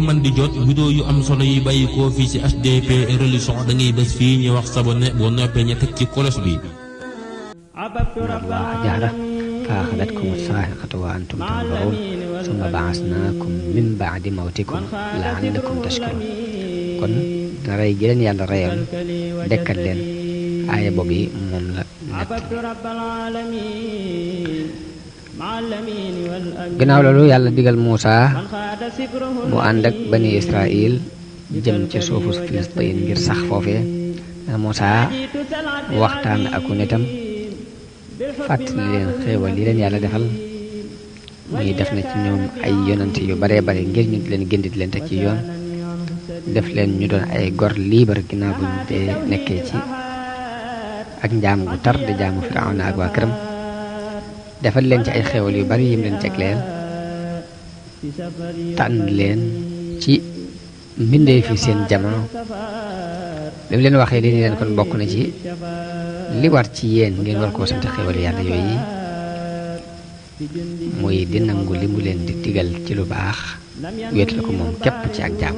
man di jot vidéo yu am solo yi bàyyi koo fii ci HDP religion da ngay bés fii ñu wax sabonné boo noppee ñu teg ci kolos bi. Allah jahra fa axadatkum as-saa'iqatu wa antum tanzuruun summa ba'asnaakum min ba'di mawtikum la'allakum tashkuruun. kon rey gi leen yàlla reyoon dekkal leen aaya boobu yi moom la nett. ginnaaw loolu yàlla digal Muusa mu ànd ak bani Israil jëm ca suufu Filistin ngir sax foofee. Muusa waxtaan ak nitam fàttali leen xéewal yi leen yàlla defal muy def na ci ñoom ay yonante yu baree bare ngir ñu leen gëndit leen teg ci yoon, def leen ñu doon ay gor liibar ginnaaw bu ñu dee nekkee ci ak njaam gu tar di jaamu Firawna ak waa këram. defal leen ci ay xéewal yu bari yim leen jagleel, tànn leen ci mbindee fi seen jamono. li mu leen waxee li ni leen kon bokk na ci li war ci yéen ngeen war koo sant xéewal yàlla yooyu muy di nangu li mu leen di digal ci lu baax, wéet la ko moom képp ci ak jaam.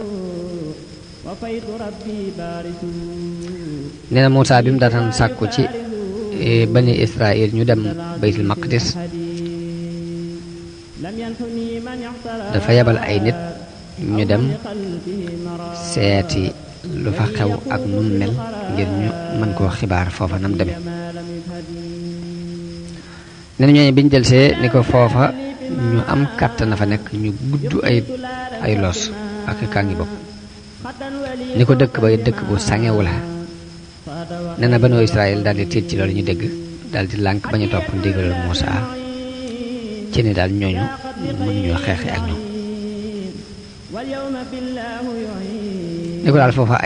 nee na Muusaa bi mu daataan sàkku ci bani Israil ñu dem baytul maqdis dafa yebal ay nit ñu dem seeti lu fa xew ak nu mu mel ngir ñu mën koo xibaar foofa nam demee. nee na ñooñu biñ jëlsee ni ko foofa ñu am kàttan na fa nekk, ñu gudd ay loos ak kàngi bopp, ni ko dëkk ba dëkk bu sangewu la. nee na banu Israël daal di tiit ci loolu ñu dégg, daal di lànk bañu topp ndigalal Muusaa ci ni daal ñooñu mënuñoo xeexe ak ñoom. ni ko daal foofa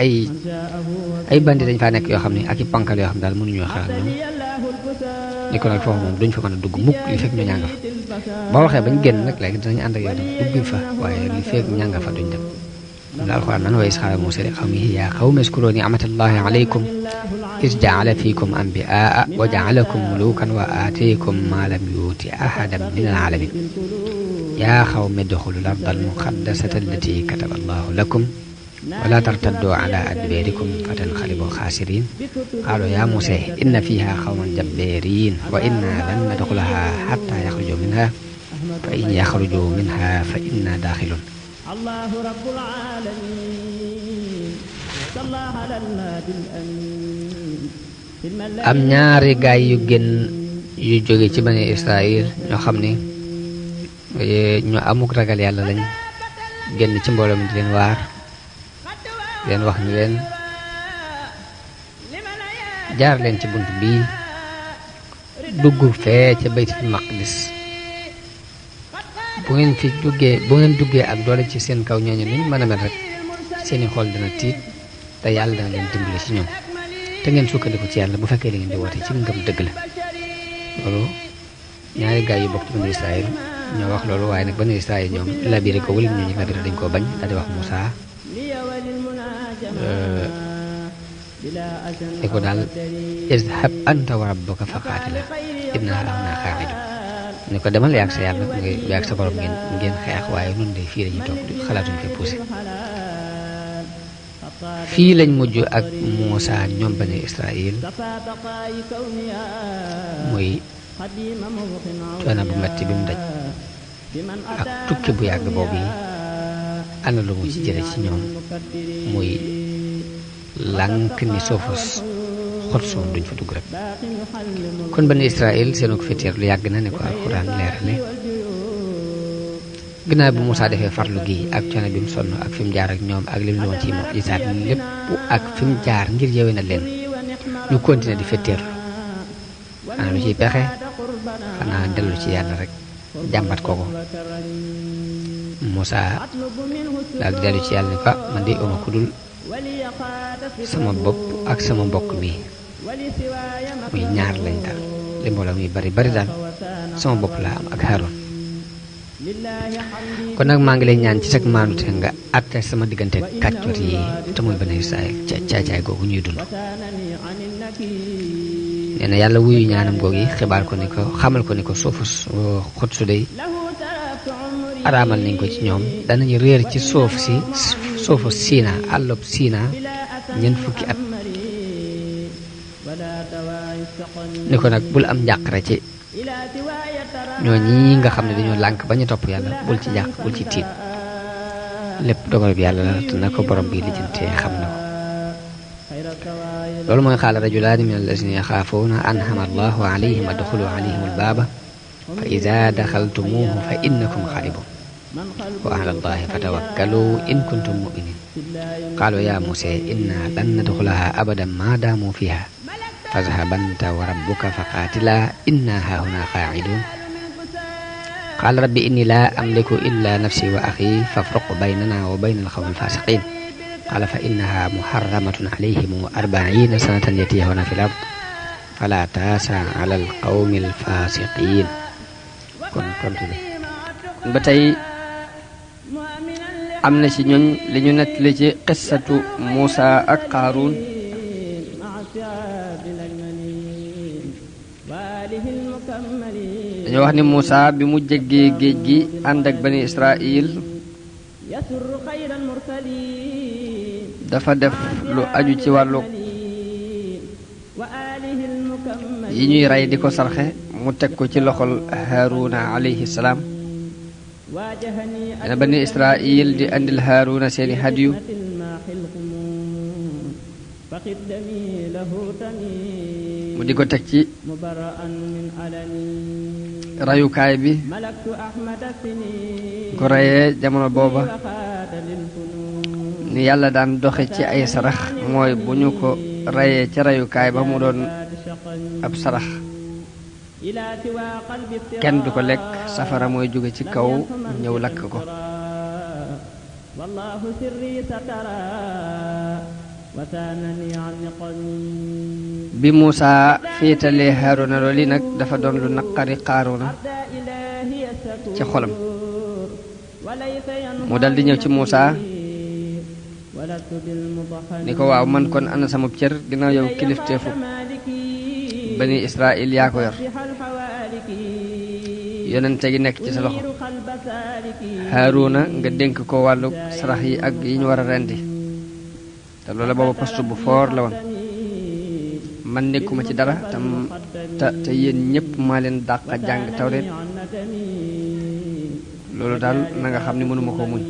ay bandi dañ faa nekk yoo xam ne ak i pankal yoo xam ne daal mënuñoo xeex ak ñoom. ni ko nag foofa moom duñ fa mën a dugg mukk li fekk ñu ñànga fa. boo waxee bañ génn nag léegi dinañ ànd ak yow dem dugg fa, waaye li fekk ñànga fa duñ dem. loolu alxuraan nan wa iz qaala Muusaa li qawmihi yaa qawmi uzkuruu ni'matallahi alaykum iz ja'ala fiikum anbiyaa'a wa ja'alakum muluukan wa aataakum maa lam yu'ti ahadan minal aalamiin yaa qawmi udxulul ardal muqaddasata allatii kataba Allahu lakum wa laa tartadduu alaa adbaarikum fatanqalibuu xaasiriin qaaluu yaa Muusaa inna fiihaa qawman jabbaariin wa innaa lan nadxulahaa hattaa yaxrujuu minhaa fa in yaxrujuu minhaa fa innaa daaxiluun. am ñaari gaay yu génn yu jóge ci bani Israil ñoo xam ne ñu amuk ragal yàlla lañ, génn ci mbooloo mi di leen waar, leen wax ni leen jaar leen ci bunt bii dugg fee ca baytul maqdis. bu ngeen duggee ak doole ci seen kaw ñooñu luñ mën a mel rek seeni xool dana tiit te yàlla dana leen dimbali ci ñoom, te ngeen sukkandiku ci yàlla bu fekkee li ngeen di woote ci ngëm dëgg la. loolu ñaari gaay yu bokk ci bani Israil ñoo wax loolu, waaye nag bani Israil ñoom labiré ko wala ñooñu labiré dañ koo bañ daal di wax Muusaa ni ko daal izhab anta wa rabbuka fa qaatila innaa haahunaa qaa'iduun. ni ko demal yaag sa yàlla yaag sa borom ngeen xeex, waaye nun de fii lañuy toog xalaatuñ koy poussé. fii lañ mujj ak Muusaa ñoom bani Israil, muy coono bu metti bi mu daj ak tukki bu yàgg boobu yi ana lu mu ci jële ci ñoom, muy lànk ni suufus xot suum duñ fa dugg rek. kon bani Israil seenu ko féeteer lu yàgg na ne ko alxuraan leerale. ginnaaw bi Muusaa defee farlu gi ak coono bi mu sonn ak fi mu jaar ak ñoom ak lim doon ci mujisaat lépp ak fi mu jaar ngir yewe na leen, ñu continuer di féeteerlu. ana lu ciy pexe xanaa dellu ci yàlla rek jàmbat kooko. Muusaa daal di dellu ci yàlla ni ko man de uma ku dul sama bopp ak sama mbokk mi, muy ñaar lañ daal, li mbooloo mi bari daal sama bopp laa am ak Haaroon. kon nag maa ngi lay ñaan ci sag maanute nga àtte sama diggante kàccoor yi te muy bani Israil ca caay googu ñuy dund. nee na yàlla wuyu ñaanam googu yi xibaar ko ni ko xamal ko ni ko suufu xut su dey araamal nañ ko ci ñoom danañu réer ci suufu Siina àllub Siina ñeent fukki at ni ko nag bul am njàqare ci ñoo ñi nga xam ne dañoo lànk ba ñu topp yàlla bul ci jàq bul ci tiit lépp dogal bi yàlla la te na ko borom bi lijjantee xam na ko loolu mooy qaala rajulaani min allazina yaxaafuuna an'ama allahu alayhim adxulu alayhim albaaba fa ida daxaltumuuhu fa innakum xaalibun wa ala allahi fatawakkalu in kuntum muminin qaalu ya Musa inna lan nadxulaha abadan ma daamu fiha fadhhab anta wa rabbuka faqaatila inna haahuna qaacidun qaala rabbi inni laa amliku illa nafsi wa axi fafruq baynana wa bayna alqawmi alfasiqin qaala fa innaha muharramatun alayhim 40 sanatan yatihuna fi l ard fala taasa ala alqawmi alfasiqin kon continue ba tey am na ci ñooñ li ñu nettali ci qissatu Muusa ak Qaaruun dañoo wax ni Muusa bi mu jéggee géej gi ànd ak bani Israil dafa def lu aju ci wàllu yi ñuy rey di ko sarxe mu teg ko ci loxol Haaruna alayhi salaam dana bani Israil di andil Haaruna seeni hadiyu mu di ko teg ci rayukaay bi ko reyee jamono booba ni yàlla daan doxe ci ay sarax mooy bu ñu ko reyee ca rayukaay ba mu doon ab sarax kenn du ko lekk safara mooy jóge ci kaw ñëw lakk ko bi Muusa féetalee Haaruna loolu yi nag dafa doon lu naqari Qaaruuna ci xolam mu dal di ñëw ci Muusa ni ko waaw man kon ana sama cër ginnaaw yow kilifteefu bani Israil yaa ko yor yonente gi nekk ci sa loxo Haaruna nga dénk ko wàllu sarax yi ak yi ñu war a rendi te loola booba poste bu foor la woon man nekkuma ci dara te yéen ñëpp maa leen dàq jàng tawreet loolu daal na nga xam ni mënuma ko muñ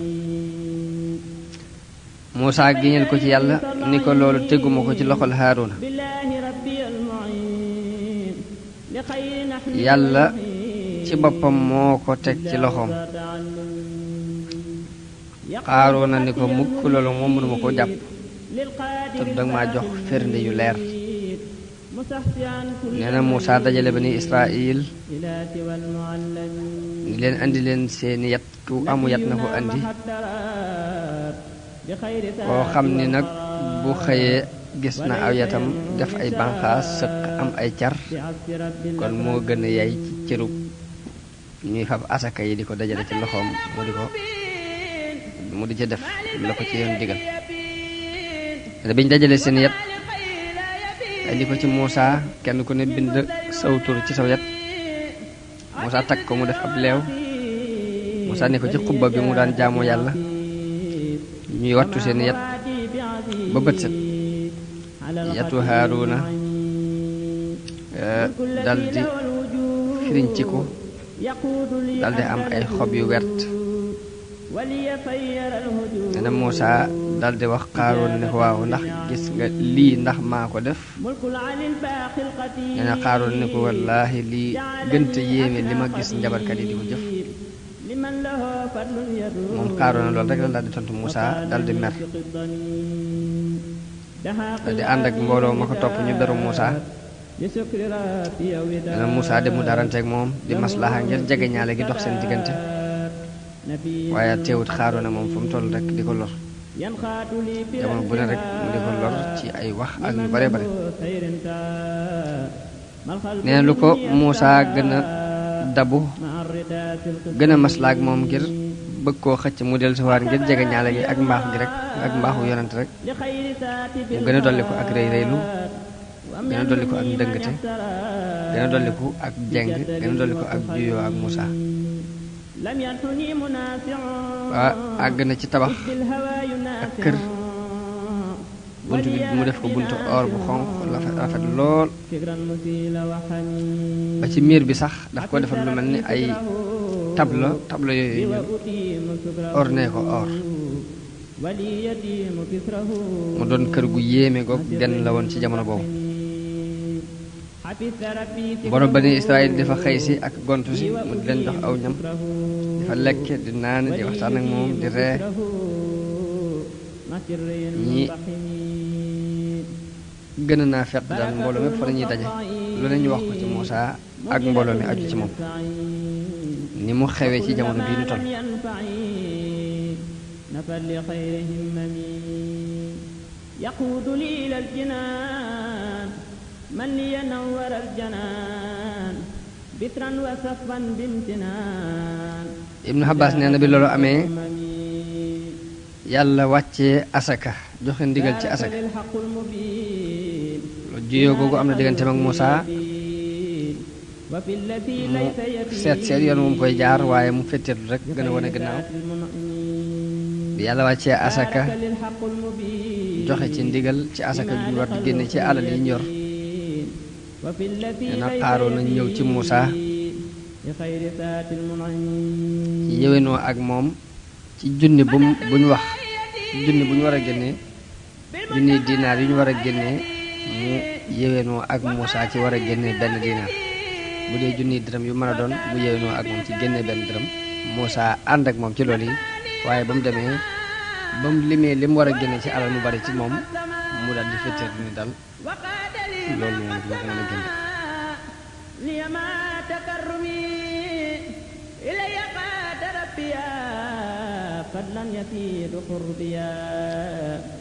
Muusa giñal ko ci yàlla ni ko loolu teguma ko ci loxol Haaruna yàlla ci boppam moo ko teg ci loxoom Qaaruuna ni ko mukk loolu moom mënuma koo jàpp te danga maa jox firnde yu leer nee na Muusa dajale bani Israil ni leen andi leen seeni yat ku amu yat na ko andi koo xam ni nag bu xëyee gis na aw yatam def ay banqaas sëq am ay car kon moo gën a yay ci cërub ñuy fab asaka yi di ko dajale ci loxoom mu di ca def lu la ko ci yoon digal biñ dajale seen yat indi ko ci Muusa kenn ku ne bind saw tur ci saw yat Muusa takk ko mu def ab leew Muusa ne ko ci xubba bi mu daan jaamoo yàlla ñuy wattu seen yat ba bët set yatu Haaruna daldi firinciku daldi am ay xob yu wert nee na Muusa daldi wax Qaaruun ne ko waaw ndax gis nga lii ndax maa ko def nee na Qaaruun ne ko wallaahi lii gënte yéeme li ma gis njabarkat yi di ko jëf moom Qaaruun loolu rek la daldi tontu Muusa daldi mer daldi ànd ak mbooloo ma ko topp ñu beru Muusa nee na Muusa dem mu daranteeg moom di maslaha ngir jege ñaale gi dox seen diggante waaye teewut Qaaruuna moom fu mu toll rek di ko lor jamono bu ne rek mu di ko lor ci ay wax ak ñu bare bare nee na lu ko Muusa gën a dabu gën a maslaak moom ngir bëgg koo xëcc mu del siwaat ngir jege ñaale gi ak mbaax gi rek ak mbaaxu yonent rek mu gën a dolli ko ak rëy rëylu gën a dolli ko ak ndëngte gën a dolli ko ak jeng gën a dolli ko ak juyoo ak Muusa waa àgg na ci tabax ak kër bunt bi mu def ko buntu or bu xonq rafet lool ba ci miir bi sax daf ko defal lu mel ni ay tableau yooyu ñu orné ko or mu doon kër gu yéeme goog genn la woon ci jamono boobu borom Bani Israël dafa xëy si ak gontu si mu di leen jox aw ñam dafa lekk di naan di waxtaan ak moom di ree ñi gën a naa fekk daal mbooloo mépp fa la ñuy daje lu ne ñu wax ko ci Muusaa ak mbooloo mi aju ci moom ni mu xewee ci jamono bii ñu toll Ibnu Abbas nee na bi loolu amee yàlla wàccee asaka joxe ndigal ci asaka lu jiyoo googu am na digganteem ak Muusaa mu seet yoon moom koy jaar waaye mu fetteetlu rek gën a wane gannaaw bi yàlla wàccee asaka joxe ci ndigal ci asaka ju ñu war di génne ci alal yi ñu yor nee na Qaaruuna ñëw ci Muusaa yéwénoo ak moom ci junni bu ñu wax ci junni bu ñu war a génnee junni dinaar yi ñu war a génnee mu yéwénoo ak Muusaa ci war a génnee benn dinaar bu dee junni dërëm yu mën a doon mu yéwénoo ak moom ci génnee benn dërëm Muusaa ànd ak moom ci loolu yi waaye ba mu demee ba mu limee li mu war a génne ci alal mu bari ci moom mu daal di fetteer ni dal loolu moom dina ko mën a génne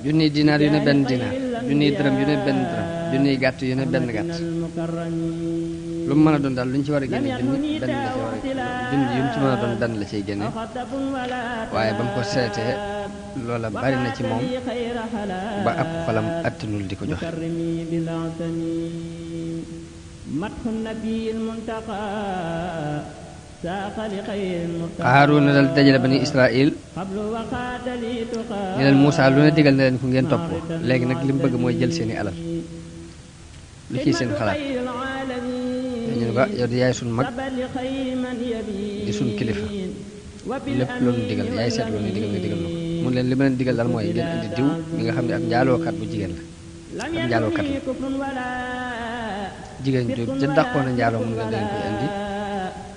junniy dinaar yu ne benn dinaar junniy dërëm yu ne benn dërëm junniy gàtt yu ne benn gàtt lu mu mën a doon daal lu ñu ci war a génne junni benn la ci war a junni yu mu ci mën a doon benn la ciy génne waaye ba mu ko seetee loola bari na ci moom ba ab xolam attanul di ko joxe Qaaruuna dal dajale Bani Israël ñu leen Muusaa lu ne digal na leen ku ngeen topp léegi nag li mu bëgg mooy jël seeni alal lu ciy seen xalaat ñu ne ko yow di yaay suñ mag di suñ kilifa lépp loolu digal yaay seet loolu digal nga digal na ko mun leen li ma leen digal daal mooy ngeen indi diw mi nga xam ne ab njaalookat bu jigéen la ab njaalookat la jigéen ju ja dàqoon a njaaloo mun nga leen koy indi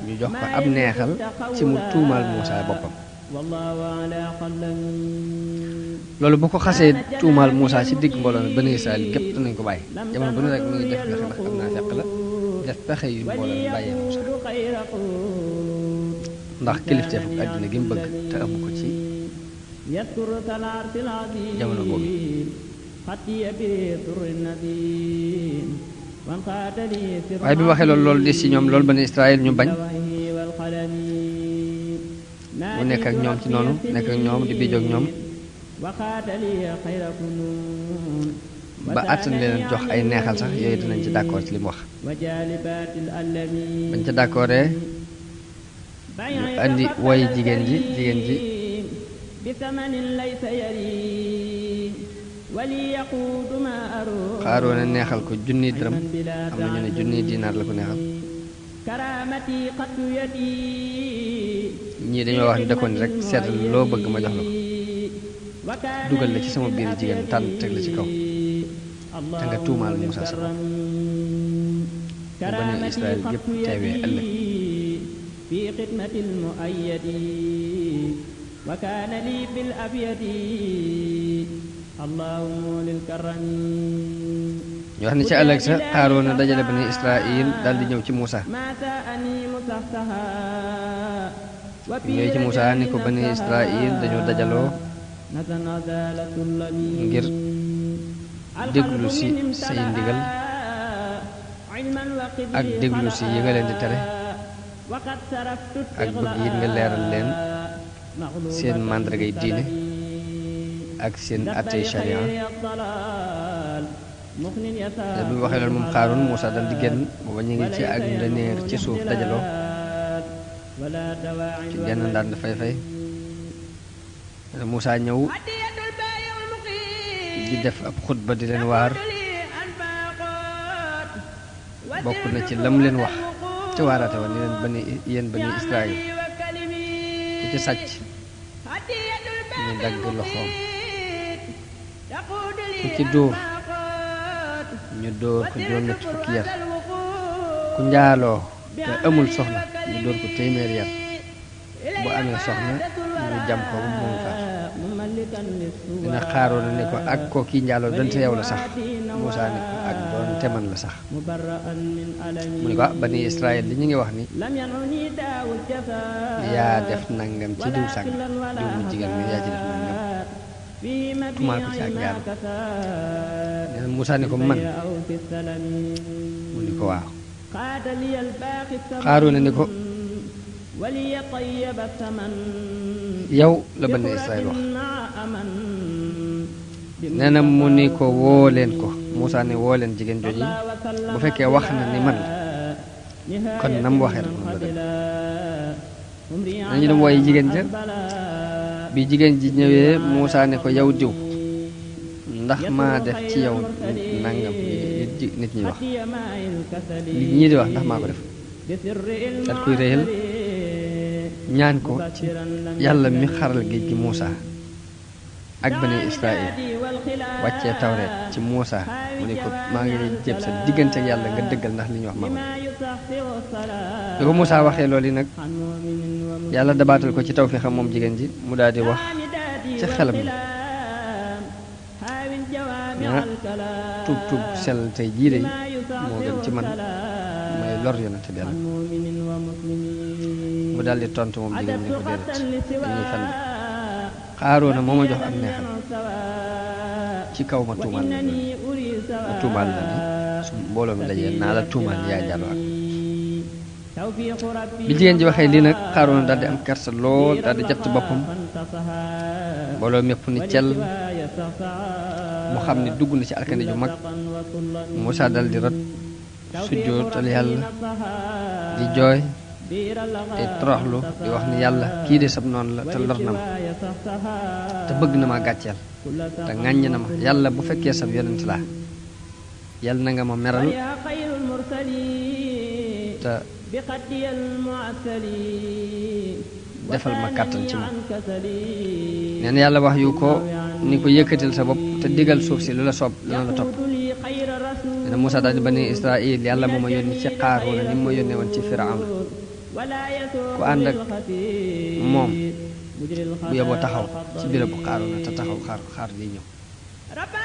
ñu jox ko ab neexal ci mu tuumaal Muusaa boppam loolu bu ko xasee tuumaal Muusaa ci digg mbooloo mi Bani Israël gépp danañ ko bàyyi jamono bu ne rek mu ngi def pexe ndax am naa fekk la def pexe yu mbooloo mi bàyyee Muusaa ndax kilifteefu àddina gi mu bëgg te amu ko ci jamono boobu waaye bi mu waxee loolu des ci ñoom loolu Bani Israël ñu bañ mu nekk ak ñoom ci noonu nekk ak ñoom di bijoog ñoom ba àttan leen jox ay neexal sax yooyu dinañ ci d'accord ci li mu wax bañ ca d'accordee ñu andi woy jigéen ji Qaaruuna neexal ko junniy dërëm am na ñu ne junniy dinaar la ko neexal ñii dañoo wax ni da ko ni rek seetal loo bëgg ma jox la ko dugal la ci sama biir jigéen tànn teg la ci kaw te nga tuumaal Muusaa sa bopp mu Bani Israël yëpp teewee ëllëg ñu wax ni ci ëllëg sa Qaaruuna dajale Bani Israël daal di ñëw ci Muusaa ñëw ci Muusaa ni ko Bani Israël dañoo dajaloo ngir déglu si say ndigal ak déglu si yi nga leen di tere ak bëgg it nga leeral leen seen màndargay diine ak seen attey sharia te bi mu waxee loolu moom Qaaruun Muusaa dal di génn booba ñu ngi ci ak ndeneer ci suuf dajaloo ci genn ndànd fay Muusaa ñëw di def ab xutba di leen waar bokk na ci lam leen wax ci waaraate wa ni leen yéen bani Israël ku ci sàcc ñu dagg loxoom ku ci dóor ñu dóor ko juróom-ñetti fukki yar ku njaaloo te amul soxna ñu dóor ko téeméeri yar bu amee soxna ñu jam ko ba mu faat dina Xaaroona ne ko ak ko kii njaaloo donte yow la sax Muusaa ne ko ak doonte man la sax mu ne ko bani Israël li ñu ngi wax ni yaa def nangam ci diw sàng diw mu jigéen mi yaa ci def nangam tumaal ko ci ak njaalo nee na Muusaa ne ko man mu ne ko waaw Xaaroona ne ko yow la bani Israël wax nee na mu ni ko woo leen ko Muusaa ne woo leen jigéen jooji bu fekkee wax na ni man la kon nam waxee rek noonu la def nañu dem wooyi jigéen ja bi jigéen ji ñëwee Muusaa ne ko yow diw ndax maa def ci yow nangam nit ñi wax li ñii di wax ndax maa ko def daat koy réyal ñaan ko ci yàlla mi xaral géej gi Muusaa ak bani Israël wàccee tawreet ci Muusaa mu ne ko maa ngi lay jéem sa diggante ak yàlla nga dëggal ndax li ñu wax maa ko bi ko Muusaa waxee loolu yi nag yàlla dabaatal ko ci taw fi xam moom jigéen ji mu daal di wax ci xelam ni tuub sell tey jii de moo gën ci man may lor yonente bi yàlla mu daal di tontu moom jigéen ñi ko déedéet dañuy fen Xaaroona moo ma jox am neexal ci kaw ma tuumaal la ni su mbooloo mi dajee naa la tuumaal yaa jàlloo ak bi jigéen ji waxee lii nag Xaaroona daal di am kersa lool daal di jàpp ci boppam mbooloo mépp ni cel mu xam ni dugg na ci alkande ju mag Muusaa dal di rot sujjootal yàlla di jooy te toroxlu di wax ni yàlla kii de sab noonu la te lor na ma te bëgg na ma gàcceel te ŋàññ na ma yàlla bu fekkee sab yonent laa yàlla na nga ma meral te defal ma kàttan ci ma nee na yàlla wax yu ko ni ko yëkkatil sa bopp te digal suuf si lu la soob dana la topp nee na Muusaa daal di bani Israël yàlla moo ma yónni ci Xaaroona ni ma yónnee woon ci Firawna ku ànd ak moom bu yeboo taxaw ci béréb bu Xaaroona te taxaw xaar liy ñëw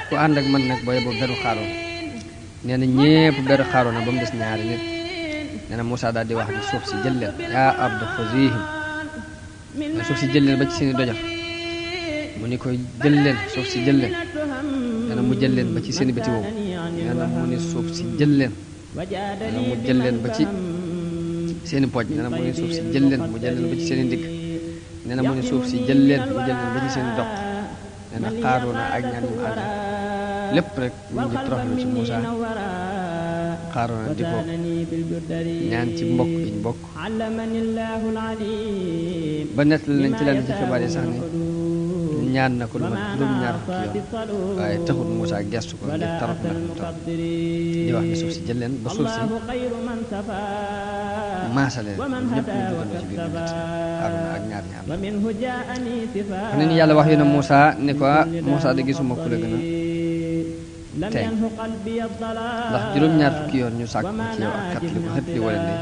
ku ànd ak man nag boo yeboo beru Xaaroona nee na ñépp beru Xaaroona ba mu des ñaari nit nee na Muusaa daal di wax ni suuf si jël leen yaa ardu xuziihim ne suuf si jël leen ba ci seeni dojar mu ni ko jël leen suuf si jël leen nee na mu jël leen ba ci seeni bëti woowu nee na mu ni suuf si jël leen nee na mu jël leen ba ci seeni pooj nee na mu ni suuf si jël leen mu jël leen ba ci seeni ndigg nee na mu ni suuf si jël leen mu jël leen ba ci seeni doq nee na Xaaroona ak ñaan ñu ànd lépp rek ñu ngi toroxlu ci Muusaa Xaaroona di ko ñaan ci mbokk yi ñu bokk ba nettali nañ ci lenn ci xibaar yi sax ni ñaan na ko lu mat juróom-ñaar fukki yoon waaye taxul Muusaa gestu ko ngir tarot na mu tarot di wax ni suuf si jël leen ba suuf si maasale ñëpp ñu dugal ci biir nit Xaaroona ak ñaar ñi ànd xam ne ni yàlla wax yu ne Muusaa ne ko Muusaa de gisuma ku la gën a tey ndax juróom-ñaar fukki yoon ñu sàkk ko ci yow ak xet li wala ne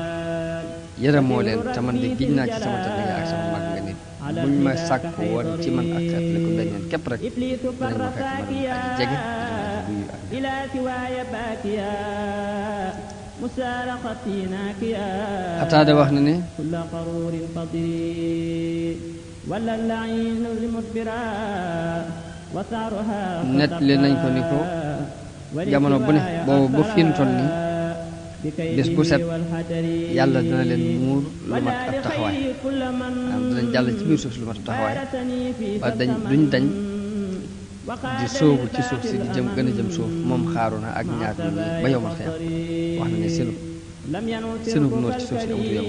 yërëmoo leen te man de giñ naa ci sama tëdd nga ak sama mag nga nit buñ ma sàkk woon ci man ak xet li ko benn yoon képp rek dinañ ma fekk man aji jege Xataada wax na ne net li nañ ko ni ko jamono bu ne boobu ba fi mu toll nii bés bu set yàlla dina leen muur lu mat ab taxawaay am dinañ jàll ci biir suuf si lu mat ab taxawaay ba duñ dañ di sóobu ci suuf si di jëm gën a jëm suuf moom Xaaroona ak ñaar ñi ba yow ma xeex wax na ne seenu nóor ci suuf si amatu yow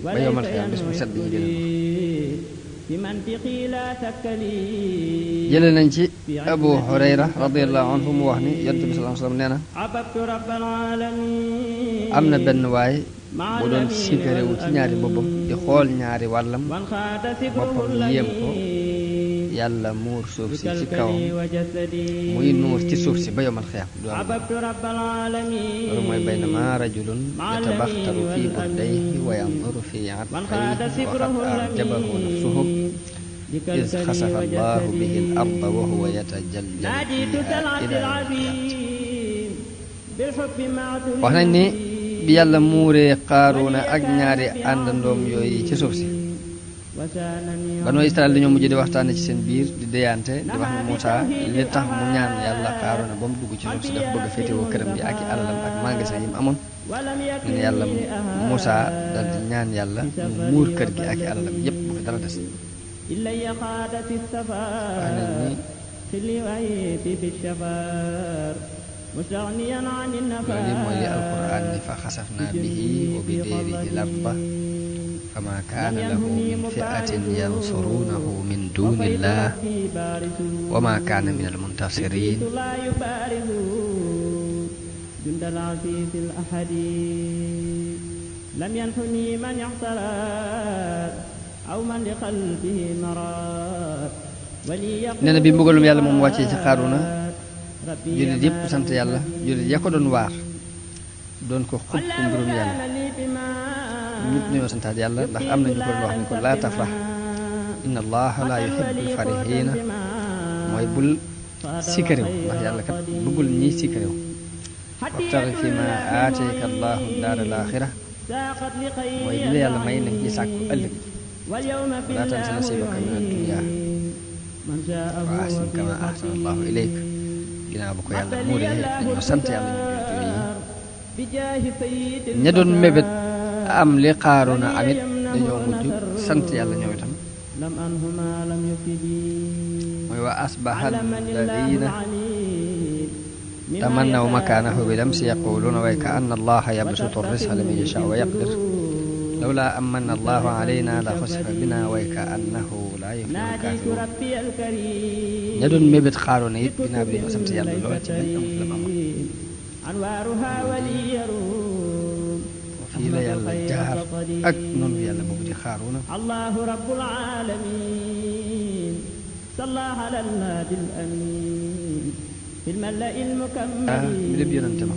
ba yowmal xiyaam bis bu set ñu jëlee jëlee nañ ci Abu Hurayra radiyallahu anhu mu wax ni Yonent bi sallallahu alayhi wasallam nee na am na benn waay bu doon sikarewu ci ñaari boppam di xool ñaari wàllam boppam yéem ko yàlla muur suuf si ci kawam muy nuur ci suuf si ba yowmal xiyaam du am loolu mooy baynama rajulun yatabaxtaru fi buddayhi wa yanzuru fi atfayhi wa qad arjabahu nafsuhu iz xasafa allahu bihi al-arda wa huwa yatajaljalu fiha ila al-qiyamah. wax nañ ni bi yàlla muuree Qaaruuna ak ñaari àndandoom yooyu ci suuf si Banu Israël dañoo mujj di waxtaane ci seen biir di déyante di wax ne Muusaa li tax mu ñaan yàlla Qaaruuna ba mu dugg ci suuf si dafa bëgg a féetewoo këram bi ak i alalam ak magasin yi mu amoon ñu ne yàlla Muusaa dal di ñaan yàlla mu muur kër gi ak i alalam yépp bu fi dara des wax nañ ni loolu mooy li alquran ni fa xasafnaa bihi wa bidaarihi l-arda fama kaana lahu min fi'atin yansuruunahu min duunillah wa ma kaana min al-muntasirin. nee na bi mbugalum yàlla moom wàccee ci Qaaruuna jullit yëpp sant yàlla jullit ya ko doon waar doon ko xub ko mbirum yàlla ñëpp ñoo santaat yàlla ndax am na ñu ko doon wax ni ko laa tafrax inna allaha laa yuhibbul farihiina mooy bul sikkaréw ndax yàlla kat bëggul ñiy sikkaréw wabtaxi fi ma aatayka allahu daara al-aaxira mooy li la yàlla may nañ ci sàkku ëllëg walaa tansa nasiibaka mina ad-dunyaa wa ahsin kama ahsana allahu ilayk. ginnaaw bu ko yàlla muuree dañoo sant yàlla ñu yi ña doon mébét am li Qaaruuna amit dañoo mujj sant yàlla ñoom itam mooy wa asbaha alladina tamannaw makaanahu bi lamsi yaquluuna way ka anna allaha yabsutu risqa liman yashaa wa yaqdir lawla amanna allahu alayna la xusifa bina way ka annahu laa yuflihu alkaafiruun. ña doon mébét Qaaruuna it ginnaaw bi dañoo sant yàlla lool ci bañ amut la mu fii la yàlla jaar ak noonu yàlla boobu di Qaaruuna. mi lépp yonante ma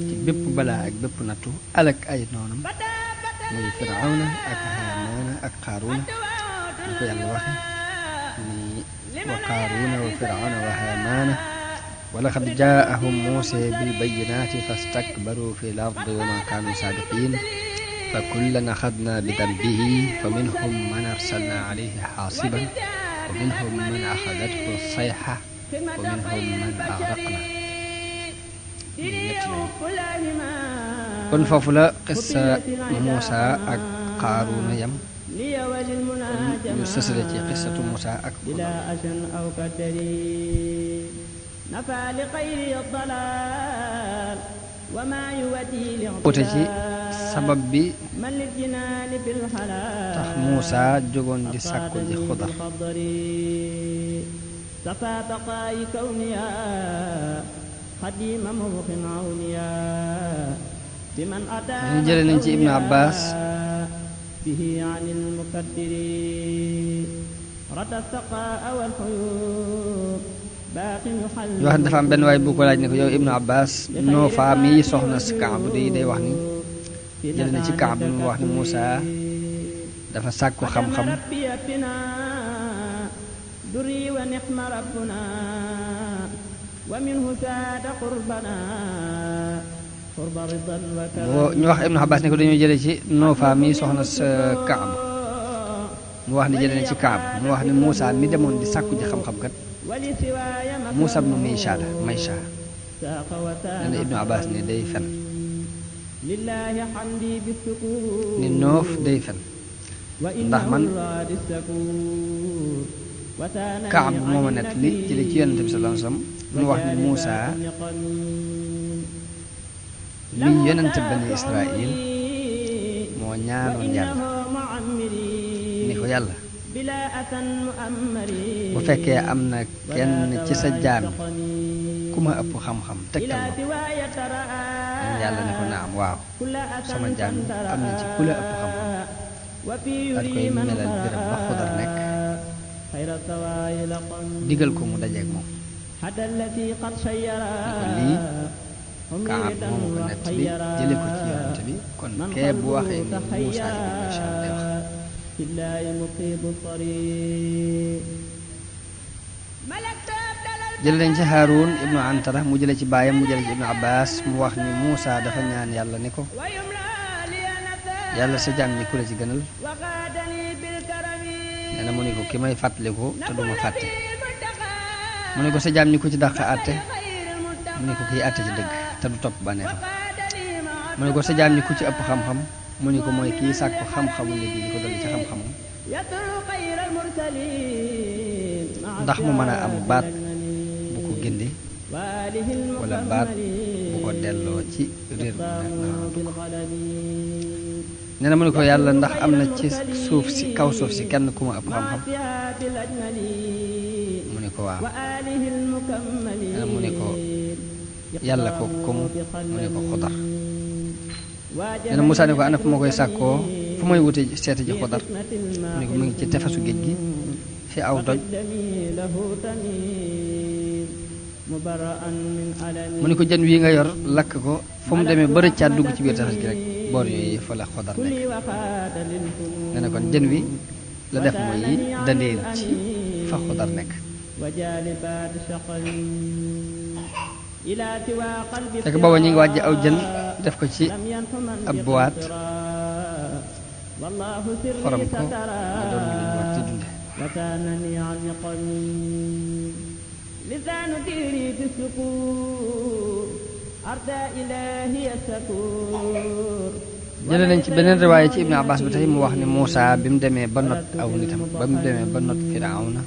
ci bépp balaa ak bépp nattu alak ay noonam muy Firawna ak Haamaana ak Qaaruuna ñu ko yàlla waxe ni wa Qaaruuna wa Firawna wa Haamaana wa laqad jaa'ahum Muusaa bil bayyinaati fastakbaruu fil ardi wa maa kaanuu saabiqiin fa kullan axadnaa bi dambihi fa minhum man arsalnaa alayhi haasiban wa minhum man axadathu sayha wa minhum man agraqnaa. kon foofu la qissa Muusaa ak Qaaruuna yam ñu sësale ci qissatu Muusaa ak ute ci sabab bi tax Muusaa jógoon di sàkku ji Xudar. ñu jële nañ ci Ibnu Abbaas ñu wax dafa am benn waay bu ko laaj ne ko yow Ibnu Abbaas noo faa mi soxna si Kaab day wax ni jële na ci Kaab mu wax ni Muusaa dafa sàkku xam-xam ñu wax Ibnu Abbaas ne ko dañoo jële ci Noofa mi soxna sa Kaab mu wax ni jële na ci Kaab mu wax ni Muusaa mi demoon di sàkku ji xam-xam kat Muusaa ibnu Maysha nee na Ibnu Abbaas ne day fen ni Noof day fen ndax man Kaab moo ma nett li jële ci Yonent bi sallallahu alayhi wa sallam mu wax ni Muusaa mi yonent bani Israil moo ñaanoon yàlla ni ko yàlla bu fekkee am na kenn ci sa jaam ku ma ëpp xam-xam tegtal ma leen yàlla ne ko naam waaw sama jaam am na ci ku la ëpp xam-xam daal koy melal béréb ba Xudar nekk digal ko mu dajeeg moom ni ko lii Kaab moomu ko nett bi jële ko ci yonent bi kon kee bu waxee ni Muusaa ibnu Hishaam lay wax jële nañ ci Haaruun ibnu Antara mu jële ci baayam mu jële ci ibnu Abbaas mu wax ni Muusaa dafa ñaan yàlla ni ko yàlla sa jaam ñi ku la ci gënal nee na mu ni ko ki may fàttaliku te duma fàtte mu ni ko sa jaam ñi ku ci dàq àtte mu ni ko kiy àtte ci dëgg te du topp bànneexam mu ni ko sa jaam ñi ku ci ëpp xam-xam mu ni ko mooy kii sàkku xam-xamu nit ñi di ko dolli ci xam-xamam ndax mu mën a am baat bu ko gindi wala baat bu ko delloo ci réer bu nekk nee na mu ni ko yàlla ndax am na ci suuf si kaw suuf si kenn ku ma ëpp xam-xam mu ni ko waaw nee na mu ni ko yàlla ko mu ni ko Xudar nee na Muusaa ne ko ana fu ma koy sàkkoo fu may wute seeti ji Xudar mu ni ko mu ngi ci tefesu géej gi fi aw doj mu ni ko jën wii nga yor lakk ko fu mu demee ba rëccaat dugg ci biir tefes gi rek boor yooyu fa la Xudar nekk nee na kon jën wi la def mooy dandeel ci fa Xudar nekk fekk booba ñu ngi wàjj aw jën def ko ci ab boîte xorom ko nga doon lu ñu war ci dunde jële nañ ci beneen riwaaya ci Ibnu Abbas bi tey mu wax ni Muusaa bi mu demee ba not aw nitam ba mu demee ba not Firawna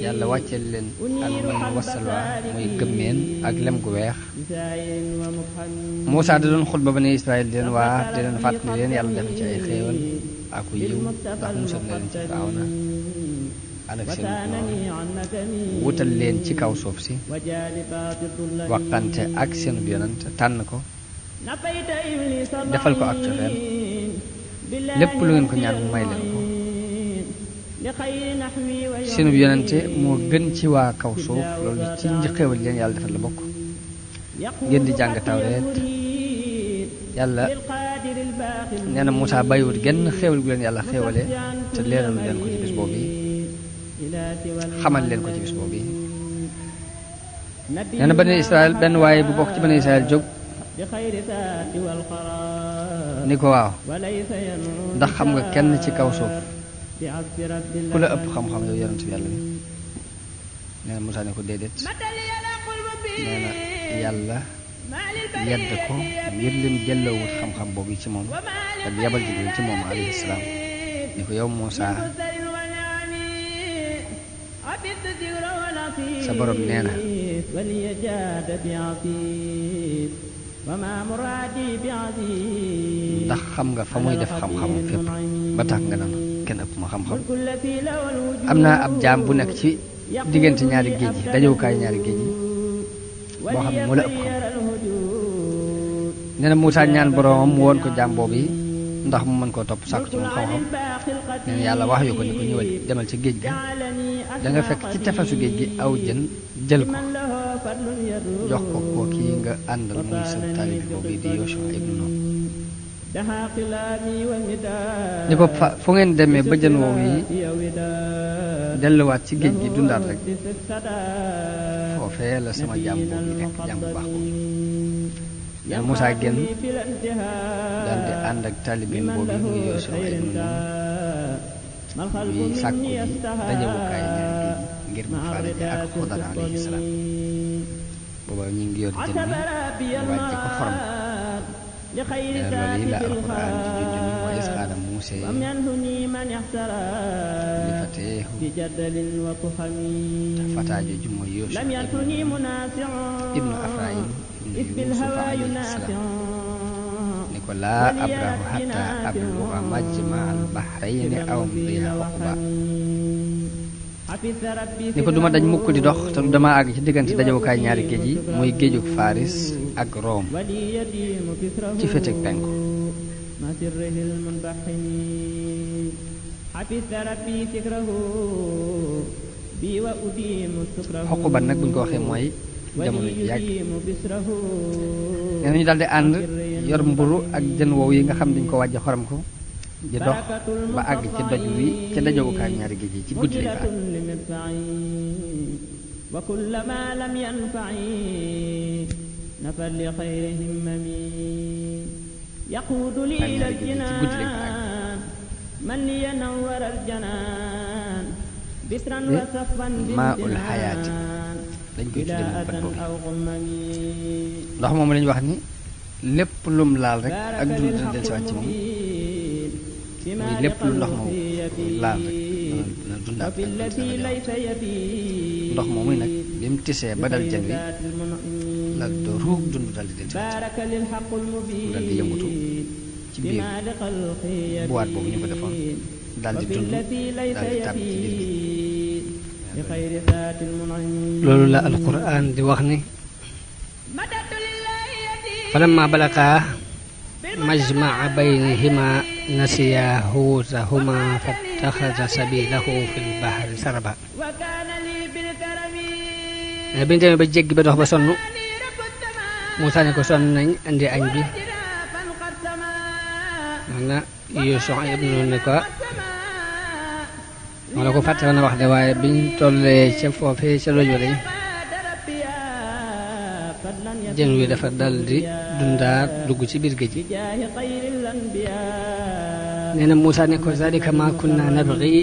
yàlla wàcceel leen alman wasalwa muy gëmmeen ak lem gu weex Muusaa da doon xutba Bani Israël di leen waa di leen fàttali leen yàlla def ci ay xéewal ak yiw ndax musal na leen ci Firawna alak seen noonu wutal leen ci kaw suuf si waxante ak seen yonent tànn ko defal ko ak cofeel lépp lu ngeen ko ñaan mu may leen ko seen yonente moo gën ci waa kaw suuf loolu ci xéewal leen yàlla defal la bokk ngeen di jàng Tawreet yàlla nee na Muusaa bàyyiwut genn xéewal gu leen yàlla xéewale te leeralu leen ko ci bis boobu xamal leen ko ci bis boobu nee na Bani Israël benn waaye bu bokk ci Bani Israël jóg ni ko waaw ndax xam nga kenn ci kaw suuf ku la ëpp xam-xam yow yonent bi yàlla bi nee na Muusaa ne ko déedéet nee na yàlla yedd ko ngir lim jëlloowut xam-xam boobu ci moom te yabal Jibril ci moom alayhi salaam ni ko yow Muusaa sa borom nee na ndax xam nga fa muy def xam-xamam fépp ba tax nga naan kenn ëpp ma xam-xam am naa ab jaam bu nekk ci diggante ñaari géej yi dajewukaay ñaari géej yi boo xam ne moo la ëpp xam nee na Muusaa ñaan boromam mu woon ko jaam boobu yi ndax mu mën koo topp sàkku ci moom xam-xam nee na yàlla wax yu ko ni ko ñëwal demal ci géej ga da nga fekk ci tefesu géej gi aw jën jël ko jox ko koo kii nga àndal muy sa taalibe boobu di Yoosua ibnu Nun ni ko fu ngeen demee ba jën woowu yi delluwaat ci géej gi dundaat rek foofee la sama jaam boobu nekk jaam bu baax boobu nee na Muusaa génn daal di ànd ak taalibeem boobu muy Yoosua ibnu Nun muy sàkku ji dajewukaay ñaari géej ngir mu faale ji ak Xudar alayhi salaam booba ñu ngi yor jën mi wàcce ko xorom nee na loolu yi la alxuraan ci junj mi mooy qaala Muusaa li fateehu fataa jooju mooy Yuusuf ibnu Efraayim ibnu Yuusufa alayhi salaam ni ko laa abrahu hatta abluga majmaa al bahrayni aw amdiya huqba ni ko duma daj mukk di dox te du dama àgg ci diggante dajawukaay ñaari géej yi muy géejug Faris ak Rome ci féeteg penku Uqba nag buñ ko waxee mooy jamono ji yàgg nee nañu daal di ànd yor mburu ak jën wow yi nga xam dañ ko wàjj xorom ko di dox ba àgg ci doj wi ca dajawukaay ñaari géej yi ci guddi lañ fa maa ul xayaati dañ koy tudde moom bat boobu ndox moom lañu wax ni lépp lum laal rek ak dund dina dellusiwaat ci moom muy lépp lu ndox moom laal rek dina dundaat ndox moomu nag bi mu tisee ba dal jën wi la doo ruug dund dal di dellusiwaat mu dal di yëngutu ci biir boîte boobu ñu ko defoon dal di dund dal di tàbbi ci biir gi loolu la alquran di wax ni falamma balagaa majmaa baynihima nasiya huutahuma fattaxada sabilahu fil bahri saraba ne bi ñu demee ba jéggi ba dox ba sonn Muusaa ne ko sonn nañ indi añ bi man na Yuusuf ibnu ne ko moo la ko fàtte woon a wax de waaye biñ tollee ca foofee ca loj wala jën wi dafa dal di dundaat dugg ci biir géej gi nee na Muusaa ne ko zalika ma kunna nabghi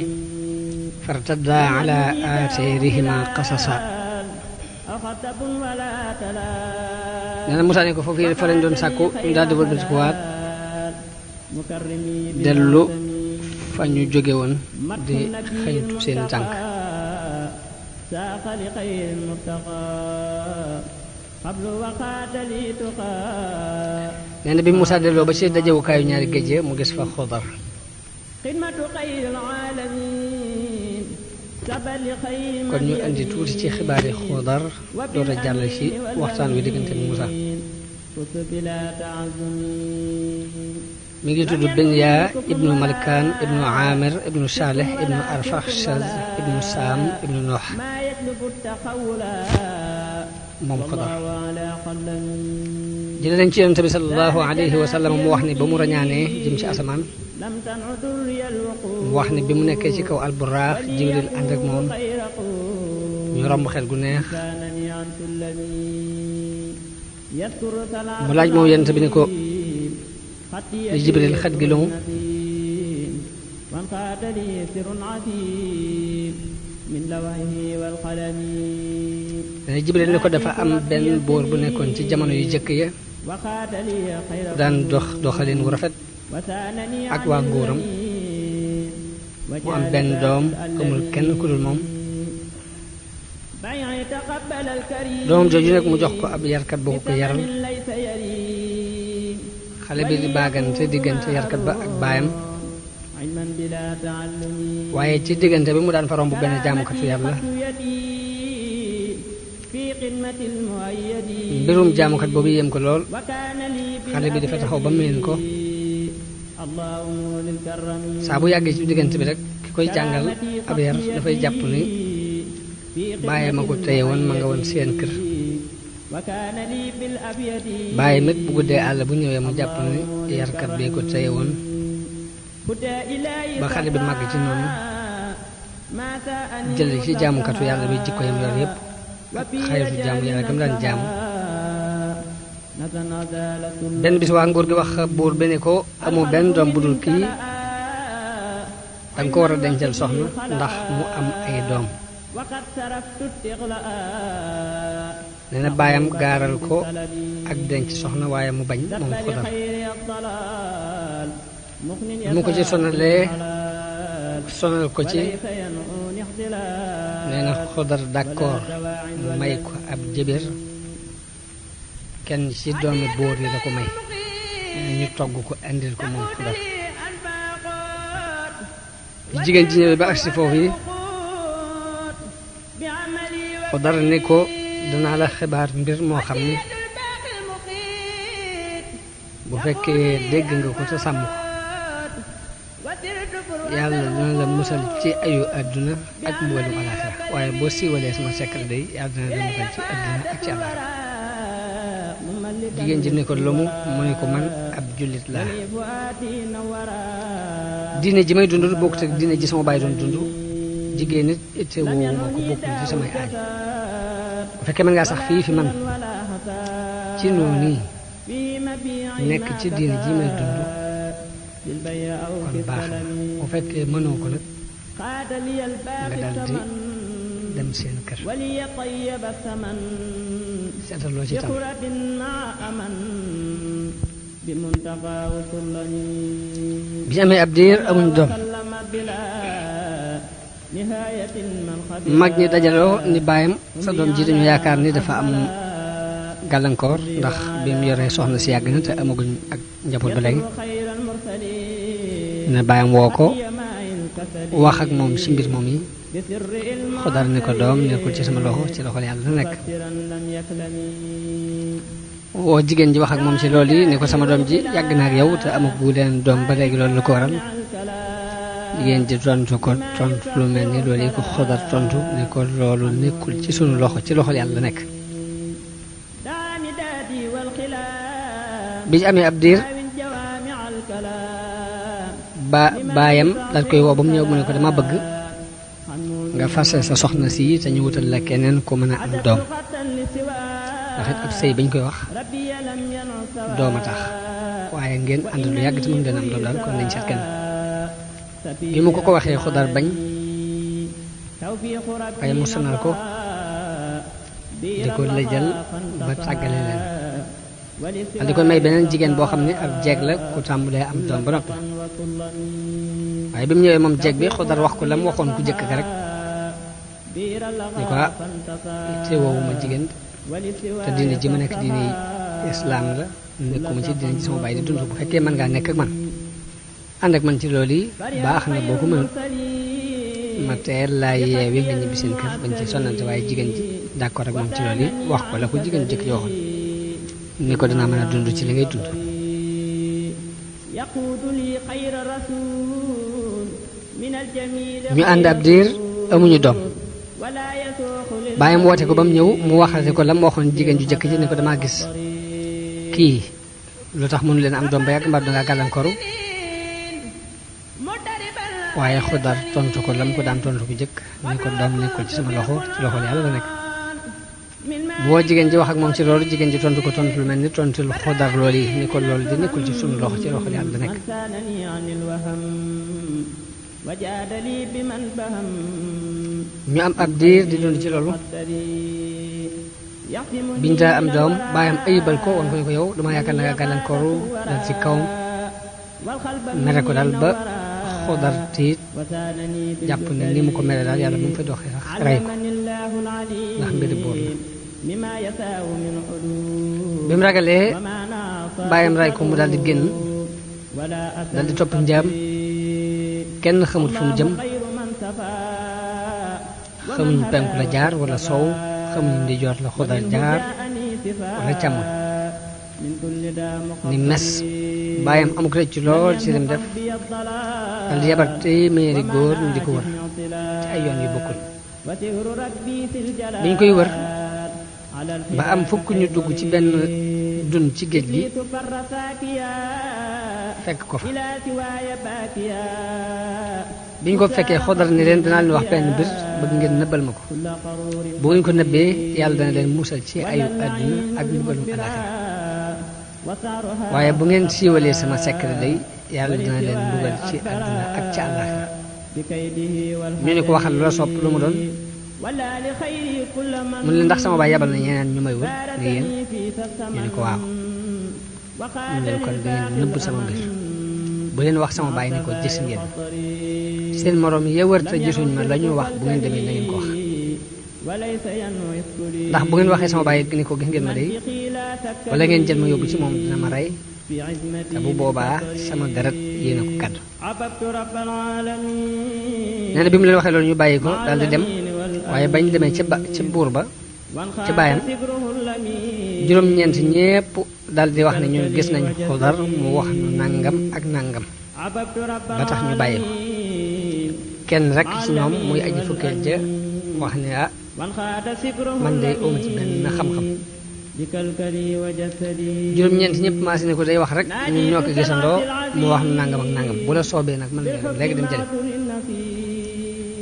fartadda ala athaarihima qasasa nee na Muusaa ne ko foofii fa lañ doon sàkku ñu daal di wëlbatikuwaat dellu fa ñu jóge woon di xëytu seen tànk nee na bi Muusaa delloo ba ci dajewukaayu ñaari géej mu gis fa Xudar kon ñu indi tuuti ci xibaari Xudar door a jàll ci waxtaan wi diggante Muusaa mi ngi tudd Binyaa ibnu Malkaan ibnu Aamir ibnu Saalih ibnu Arfaxshad ibnu Saam ibnu Noox moom Xudar jële nañ ci Yonent bi sallallahu alayhi wa sallam mu wax ni ba mu rañaanee jëm ci asamaan mu wax ni bi mu nekkee ci kaw alburaax Jibril ànd ak moom ñu romb xel gu neex mu laaj moom Yonent bi ni ko li Jibril xet gi lumu dana Jibril ni ko dafa am benn buur bu nekkoon ci jamono yu jëkk ya daan doxalin wu rafet ak waa nguuram mu am benn doom amul kenn ku dul moom doomam jooju nag mu jox ko ab yarkat boo ko yaral xale bi di baagante diggante yarkat ba ak baayam waaye ci diggante bi mu daan fa romb benn jaamukatu yàlla mbirum jaamukat boobu yéem ko lool xale bi dafa taxaw ba meen ko saa bu yàggee ci diggante bi rek ki koy jàngal ab yar dafay jàpp ni bàyyi ma ko téye woon ma nga woon seen kër bàyyi mit bu guddee àll bu ñëwee mu jàpp ni yarkat bee ko téye woon ba xale bi màgg ci noonu jël ci jaamukatu yàlla bi jikko yam yor yépp ak xayatu jaamu yàlla gam daan jaamu benn bis waa nguur gi wax buur bi ne ko amoo benn doom bu dul kii danga ko war a dencal soxna ndax mu am ay doom nee na baayam gaaral ko ak denc soxna waaye mu bañ moom Xudar mu ko ci sonalee sonal ko ci nee na Xodar d'accord mu may ko ab jëbér kenn ci doomi buur yi la ko may ñu togg ko indil ko moom Xodar jigéen ji ñëwee ba agsi foofu yi Xodar ni ko danaa la xibaar mbir moo xam ni bu fekkee dégg nga ko te sàmm ko yàlla dina la musal ci ayu àdduna ak mbugalum alaaxira waaye boo siiwalee sama secret day yàlla dina la musal ci àdduna ak ci alaaxira jigéen ji ne ko lumu mu ne ko man ab jullit laa diine ji may dund bokkut ak diine ji sama baay doon dund jigéen nit itte woowu ma ko bokkul ci samay aaj bu fekkee mën ngaa sax fii fi man ci noonu nii nekk ci diine ji may dund kon baax na bu fekkee mënoo ko nag nga dal di dem seen kër seetal loo ci tam bi amee ab diir amuñ doom mag ñi dajaloo ni bàyyam sa doom ji dañu yaakaar ni dafa am gàllankoor ndax bi mu yoree soxna si yàgg na te amaguñ ak njaboot ba léegi ne bàyyam woo ko wax ak moom ci mbir moom yi Xodar ni ko doom nekkul ci sama loxo ci loxol yàlla na nekk woo jigéen ji wax ak moom ci loolu yi ni ko sama doom ji yàgg na ak yow te amagu leen doom ba léegi loolu la ko waral jigéen ji tontu ko tontu lu mel ni loolu yi ko Xodar tontu ni ko loolu nekkul ci sunu loxo ci loxol yàlla la nekk bi ñu amee ab diir baayam daal koy woo ba mu ñëw mu ne ko dama bëgg nga fase sa soxna si te ñu wutal la keneen ku mën a am doom ndax it ab sëy bañ koy wax doom a tax waaye ngeen ànd lu yàgg te moom dana am doom daal kon nañ seet kenn bi mu ko waxee Xodar bañ waaye mu sonal ko di ko lëjal ba tàggale leen di ko may beneen jigéen boo xam ne ab jeeg la ku tàmbalee am doom ba noppi waaye bi mu ñëwee moom jeeg bi Xodar wax ko la mu waxoon ku jëkk ka rek ni ko te woowu ma jigéen te diine ji ma nekk diine islaam la nekkuma ci diine ji sama baay di dund bu fekkee mën ngaa nekk ak man ànd ak man ci loolu yi baax na boo ko mënul ma teel laa yeewi nga ñibbi seen kër bañ ci sonnante waaye jigéen ji d'accord ak moom ci loolu yi wax ko la ko jigéen jëkk yoo waxoon ni ko dinaa mën a dund ci li ngay dund ñu ànd ab diir amuñu doom bàyyam woote ko ba mu ñëw mu waxate ko la mu waxoon jigéen ju jëkk ji ne ko damaa gis kii lu tax mënu leen am doom ba yàgg mbaa dangaa gàllankooru waaye Xodar tontu ko la mu ko daan tontu ko jëkk ni ko doom nekkul ci sama loxo ci loxo yàlla la nekk boo jigéen ji wax ak moom ci loolu jigéen ji tontu ko tontu lu mel ni tontul Xodar loolu yi ni ko loolu di nekkul ci sunu loxo ci loxo yàlla la nekk ñu am ab diir di dund ci loolu biñ daa am doom baayam ayibal ko woon ko ne ko yow dama yaakaar na nga gàllankooru dal ci kawam mere ko daal ba Xodar tiit jàpp ne ni mu ko mere daal yàlla mu ngi fay doxee sax rey ko ndax mbiri buur la bi mu ragalee baayam rey ko mu daal di génn daal di topp njaam kenn xamut fu mu jëm xamuñ penku la jaar wala sow xamuñ ndijoor la Xodar jaar wala càmmoñ ni mes baayam amuk rëcc lool ci lim def dal di yabar téeméeri góor ñu di ko wër ci ay yoon yu bokkul biñ koy wër ba am fukk ñu dugg ci benn dun ci géej gi fekk ko fa biñ ko fekkee Xodar ni leen danaa leen wax benn mbir bëgg ngeen nëbbal ma ko bu ngeen ko nëbbee yàlla dana leen musal ci ayu àdduna ak mbugalum alaaxira waaye bu ngeen siiwalee sama secret day yàlla dana leen mbugal ci àdduna ak ci àllaaxira ñu ne ko waxal loola sopp lu mu doon mu ne ndax sama baay yabal na ñeneen ñu may wër ni yéen ñu ne ko waaw mu ne kon da ngeen nëbb sama mbir bu leen wax sama baay ni ko gis ngeen seen moroom yi wërta gisuñ ma la ñu wax bu ngeen demee na ngeen ko wax ndax bu ngeen waxee sama baay ni ko gis ngeen ma de wala ngeen jël ma yóbbu ci moom dina ma rey te bu boobaa sama deret yéena ko kàddu nee na bi mu leen waxee loolu ñu bàyyi ko daal di dem waaye bañ demee ca buur ba ca baayam juróom-ñeent ñépp daal di wax ne ñun gis nañ Xudar mu wax nu nangam ak nangam ba tax ñu bàyyi ko kenn rek ci ñoom muy aji fukkeel ja wax ne ah man de awma ci benn xam-xam juróom-ñeent ñëpp maasi ne ko day wax rek ñun ñoo ko gisandoo mu wax nu nangam ak nangam bu la soobee nag mën nga léegi dem jëli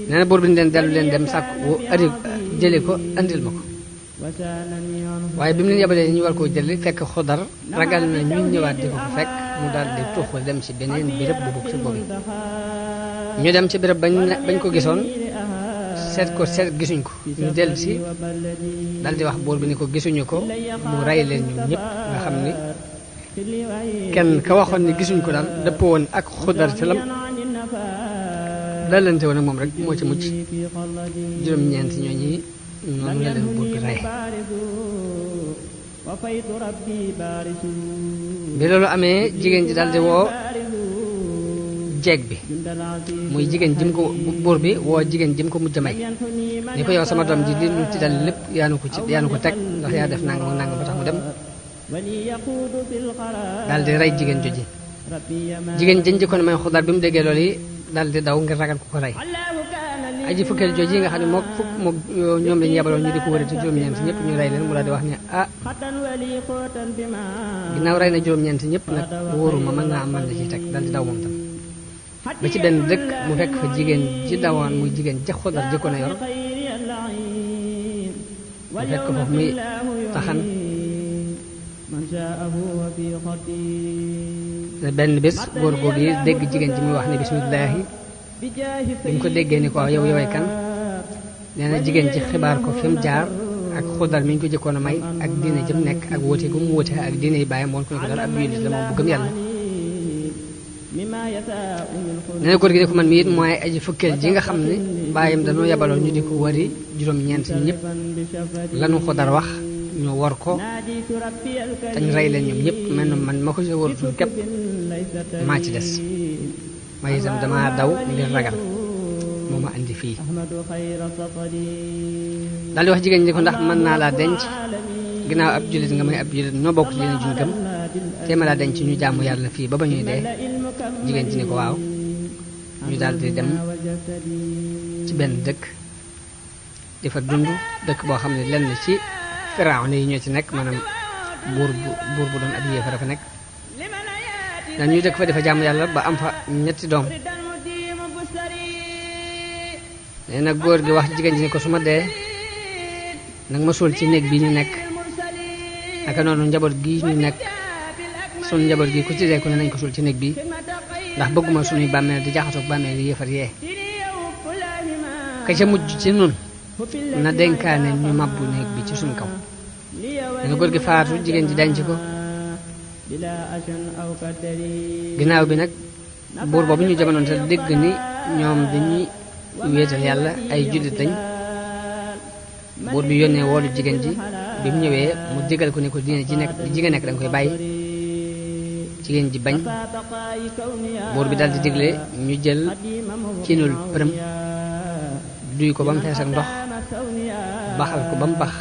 nee na buur bi ñu leen dellu leen dem sàkk wu ari jëli ko andil ma ko waaye bi mu leen yabalee ñu war koo jëli fekk Xudar ragal na ñu ñëwaat di ko fa fekk mu daal di tuuxu dem ci beneen béréb bu bokk ci boobu ñu dem ci béréb bañ ko gisoon seet gisuñ ko ñu dellu si daal di wax buur bi ni ko gisuñu ko mu rey leen ñun ñëpp nga xam ni kenn ka waxoon ni gisuñ ko daal dëpp woon ak Xudar ci lam dalante woon ak moom rek moo ci mucc juróom-ñeent ñooñi noonu la leen buur bi rey bi loolu amee jigéen ji daal di woo jeeg bi muy jigéen jim ko buur bi woo jigéen jim ko mujj may ni ko yow sama doom ji li lu ci dal lépp yaanu ko teg ndax yaa def nangam ak nangam ba tax mu dem daal di rey jigéen joji jigéen jën jëkkoon may Xudar bi mu déggee loolu yi daal di daw ngir ragal ku ko rey aji fukkeel joji nga xam ne mook ñoom lañu yabaloon ñu di ko wërati juróom-ñeent ñëpp ñu rey leen mu daal di wax ne ah ginnaaw rey na juróom-ñeent ñëpp nag wóoruma mën naa am man la ciy teg daal di daw moom tam ba ci benn dëkk mu fekk fa jigéen ji dawaan muy jigéen ja Xudar jëkkoon a yor mu fekk foofu muy taxan benn bés góor googu yi dégg jigéen ji muy wax ne bismillaahi bi mu ko déggee ni ko yow yoway kan nee na jigéen ji xibaar ko fi mu jaar ak Xudar mi ñu ko jëkkoon a may ak diine jëm nekk ak wóote gu mu wóote ak diine yi bàyyam woon ko ne ko dara ab jullit la moom bu gëm yàlla nee na góor gi ne ko man mi it mooy aji fukkeel ji nga xam ne bàyyam dañoo yabaloon ñu di ko wari juróom-ñeent ñëpp lanu Xudar wax ñu war ko te ñu rey leen ñoom ñëpp mel na man ma ko si waratul képp maa ci des ma itam dama daw ngir ragal moo ma andi fii daal di wax jigéen ñi ko ndax mën naa laa denc ginnaaw ab jullit nga may ab jullit ñoo bokk ci leen juñ gëm te ma laa denc ñu jaamu yàlla fii ba ñuy dee jigéen ji ni ko waaw ñu daal di dem ci benn dëkk di fa dund dëkk boo xam ne lenn ci Firawna yi ñoo ci nekk maanaam buur bu doon ab yéefar fa nekk dan ñuy dëkk fa di fa jaamu yàlla ba am fa ñetti doom nee na góor gi wax jigéen ji ni ko su ma dee nag ma suul ci néeg bi ñu nekk naka noonu njaboot gi ñu nekk sunu njaboot gi ku ci dee ku ne nañ ko suul ci néeg bi ndax bëgguma sunuy bàmmeel di jaxasoog bàmmeel yi yéefar yee ka ca mujj ci nun na dénkaane ñu mabbu néeg bi ci suñ kaw nee na góor gi faatu jigéen ji denc ko ginnaaw bi nag buur boobu ñu jamonoon te dégg ni ñoom dañuy wéetal yàlla ay jullit lañ buur bi yónnee woolu jigéen ji bi mu ñëwee mu digal ko ne ko diine ji nga nekk da nga koy bàyyi jigéen ji bañ buur bi daal di digle ñu jël cinul përëm duy ko ba mu fees ak ndox baxal ko ba mu bax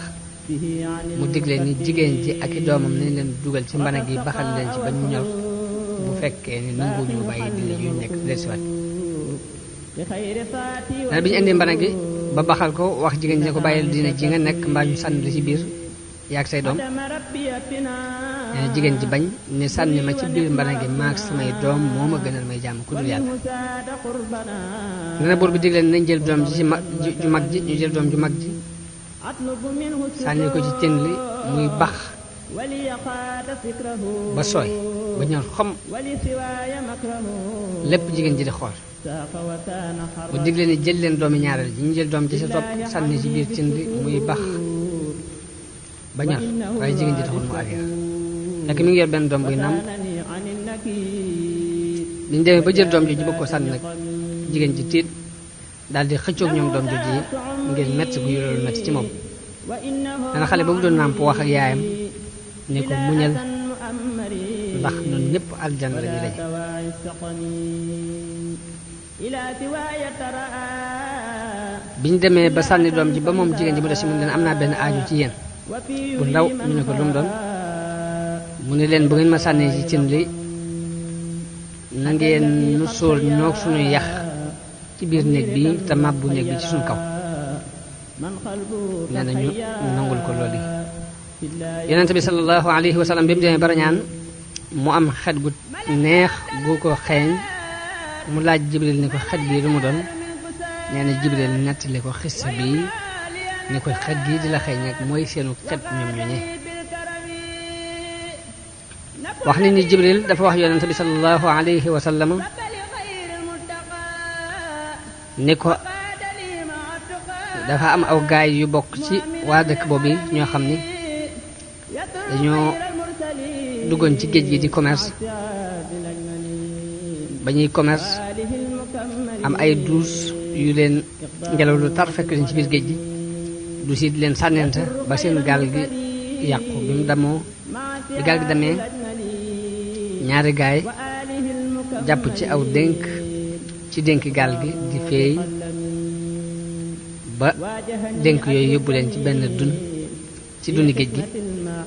mu digle ni jigéen ji ak i doomam nañ leen dugal ci mbana gi baxal leen ci ba ñu ñor bu fekkee ni nangu ñu bàyyi dina yu nekk dellusiwaat dana bi ñu indi mbana gi ba baxal ko wax jigéen ji ne ko bàyyil dina ji nga nekk mbaa ñu sànni la ci biir yaag say doom nee na jigéen ji bañ ne sànni ma ci biir mbana gi maag samay doom moo ma gënal may jàmm ku dul yàlla nee na buur bi digle nañ jël doom ji ci ju mag ji ñu jël doom ju mag ji sànni ko ci cën li muy bax ba sooy ba ñor xom lépp jigéen ji di xool mu digle ni jël leen doomi ñaareel ji ñu jël doom ji sa topp sànni ci biir cën li muy bax ba ñor waaye jigéen ji taxul mu arrière fekk mi ngi yor benn doom buy nàmp biñ demee ba jël doom ji bëgg ko sànni nag jigéen ji tiit daal di xëccoog ñoom doom jooju yi ngir metti gu loolu metti ci moom dana xale ba mu doon nàmp wax ak yaayam ne ko muñal ndax ñun ñëpp aljanna la ñu lañ biñ demee ba sànni doom ji ba moom jigéen ji mu des si mun leen am naa benn aaju ci yéen bu ndaw ñu ne ko lu mu doon mu ne leen bu ngeen ma sànnee ci cin li na ngeen nu sóol ñoog suñuy yax ci biir néeg bi te màbbu néeg bi ci suñu kaw nee na ñu nangul ko loolu yonent bi sallallahu alayhi wa sallam bi mu demee barañaan mu am xet gu neex gu ko xeeñ mu laaj jibril ne ko xet gi lu mu doon nee na jibril nettali ko xissa bi ne ko xet gi di la xeeñ ak mooy seenu xet ñoom ñu ñee wax nañ ni jibril dafa wax yonent bi sallallahu alayhi wa sallam ni ko dafa am aw gaay yu bokk ci waa dëkk boobu ñoo xam ni dañoo duggoon ci géej gi di commerce ba ñuy commerce am ay duus yu leen ngelaw lu tar fekk leen ci biir géej gi duus yi di leen sànnente ba seen gaal gi yàqu bi mu damoo bi gaal gi demee ñaari gaay jàpp ci aw dénk ci dénk gaal gi di feey ba dénk yooyu yóbbu leen ci benn dun ci duni géej gi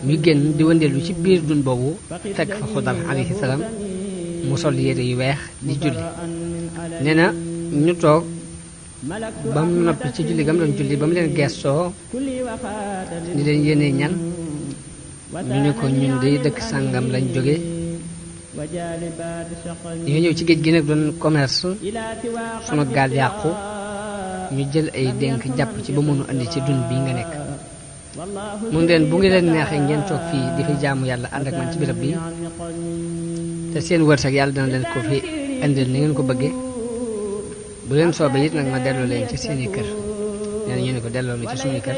muy génn di wëndeelu ci biir dun boobu fekk fa Xudar alayhi salaam mu sol yére yu weex di julli nee na ñu toog ba mu noppi ci julli gam doon julli ba mu leen geestoo ni leen yéene ñan ñu ne ko ñun de dëkk sàngam lañ jóge ñoo ñëw ci géej gi nag doon commerce sunu gaal yàqu ñu jël ay dénk jàpp ci ba mënu andi ci dun bi nga nekk mun leen bu ngi leen neexee ngeen toog fii di fi jaamu yàlla ànd ak man ci béréb bi te seen wërsëg yàlla dana leen ko fi indil ni ngeen ko bëggee bu leen soobee it nag ma delloo leen ci seeni kër nee na ñu ne ko delloo na ci suñuy kër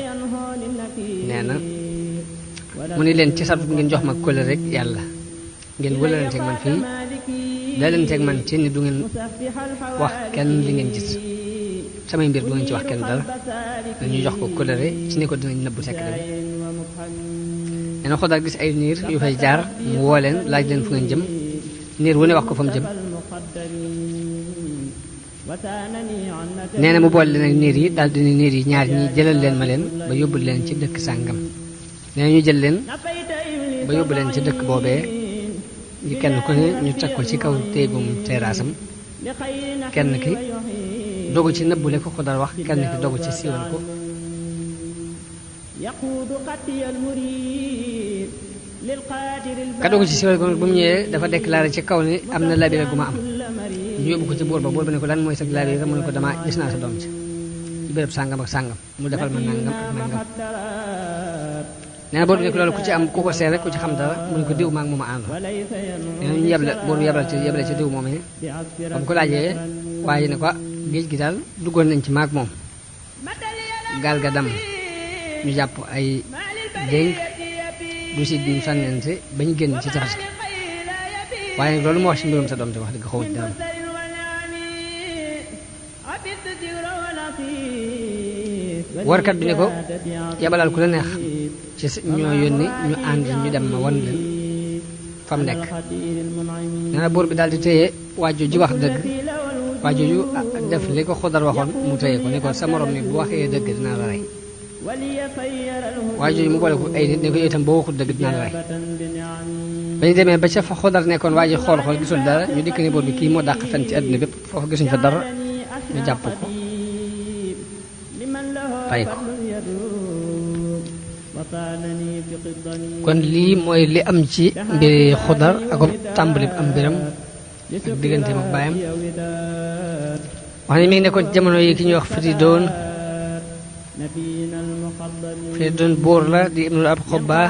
nee na mu ni leen ci satut ngeen jox ma kóllëre rek yàlla ngeen wëlalanteeg man fii dalanteeg man ci ni du ngeen wax kenn li ngeen gis samay mbir du ngeen ci wax kenn dara dañuy jox ko kóllëre ci ni ko dinañ nëbbu sekk dem nee na Xudar gis ay niir yu fay jaar mu woo leen laaj leen fu ngeen jëm niir wu ne wax ko fa mu jëm nee na mu boole leen ak niir yi daal dina niir yi ñaar ñi jëlal leen ma leen ba yóbbul leen ci dëkk sàngam nee na ñu jël leen ba yóbbu leen ci dëkk boobee ñu kenn ku ne ñu teg ko ci kaw téegum terraasam kenn ki dogu ci nëbbule ko Xudar wax kenn ki dogu ci siiwal ko ka dogu ci siiwal ko nag bu mu ñëwee dafa déclaré ci kaw ni am na labiré gu ma am ñu yóbbu ko ci buur ba ne ko lan mooy sa labiré mu ne ko dama gis naa sa doom ci béréb sàngam ak sàngam mu defal ma nangam ak nangam nee na buur bi ne ko loolu ku ci am ku ko seet rek ku ci xam dara mu ne ko diw maag moom a ànd nee na ñu buur bi yeble ci diw moomee ba mu ko laajee waaye ne ko géej gi daal duggoon nañ ci maag moom gaal ga dam ñu jàpp ay dénk du si ñu sànnente ba ñu génn ci tefes gi waaye nag loolu moo wax ci mbirum sa doom te wax dëgg xawut dara warkat bi ne ko yabalal ku la neex ci ñoo yónni ñu ànd ñu dem ma wan leen fa mu nekk nee na buur bi daal di téye waaju ji wax dëgg waaju ju def li ko Xudar waxoon mu téye ko ne ko sa morom mi bu waxee dëgg dinaa la rey waaju mu boole ko ay nit ne ko itam boo waxul dëgg dinaa la rey ba ñu demee ba ca fa Xudar nekkoon waaju xool gisul dara ñu dikk ne buur bi kii moo dàq fen ci àdduna bépp foofu gisuñ fa dara ñu jàpp ko fay ko kon lii mooy li am ci mbiri Xudar ak tàmbali am mbiram ak digganteem ak baayam wax ne mi ngi nekkoon ci jamono yi ki ñuy wax Firidun buur la di ibnul ab Xobba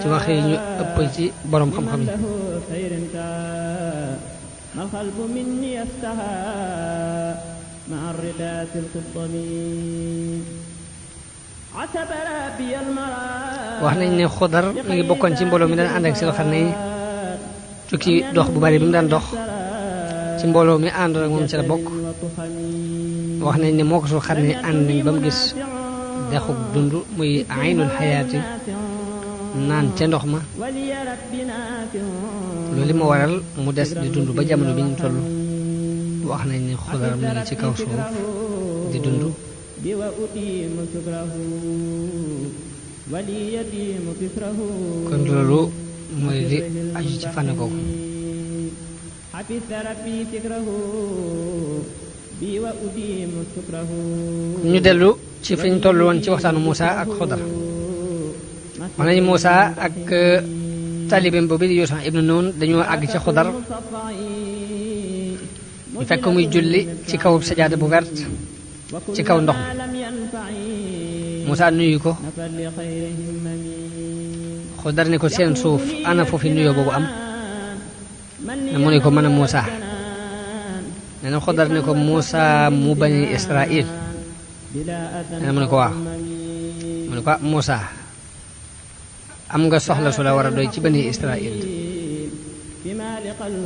ci wax yi ñu ëpp ci borom xam-xam yi wax nañ ne Xudar mi ngi bokkoon ci mbooloo mi daan ànd ak Sil Xarnayn tukki dox bu bari bi mu daan dox ci mbooloo mi àndoon ak moom ci la bokk wax nañ ne moo ko sul xam ne ànd nañ ba mu gis dexuk dund muy aynul xayaati naan ca ndox ma loolu li ma waral mu des di dund ba jamono bi ñu toll wax nañ ne Xudar mu ngi ci kaw suuf di dund kon loolu mooy li aju ci fànn googu ñu dellu ci fi ñu toll woon ci waxtaanu Muusa ak Xudar wax nañu Muusa ak talibem boobu di Yuusa ibnu Nun dañoo àgg ci Xudar ñu fekk muy julli ci kaw sajaada bu vert ci kaw ndox mi Muusa nuyu ko Xudar ne ko seen suuf ana foofu nuyoo boobu am ne mu ne ko mën a Muusa nee na Xudar ne ko Muusa mu bani Israil nee na mu ne ko waaw mu ne ko Muusa am nga soxla su la war a doy ci bani Israil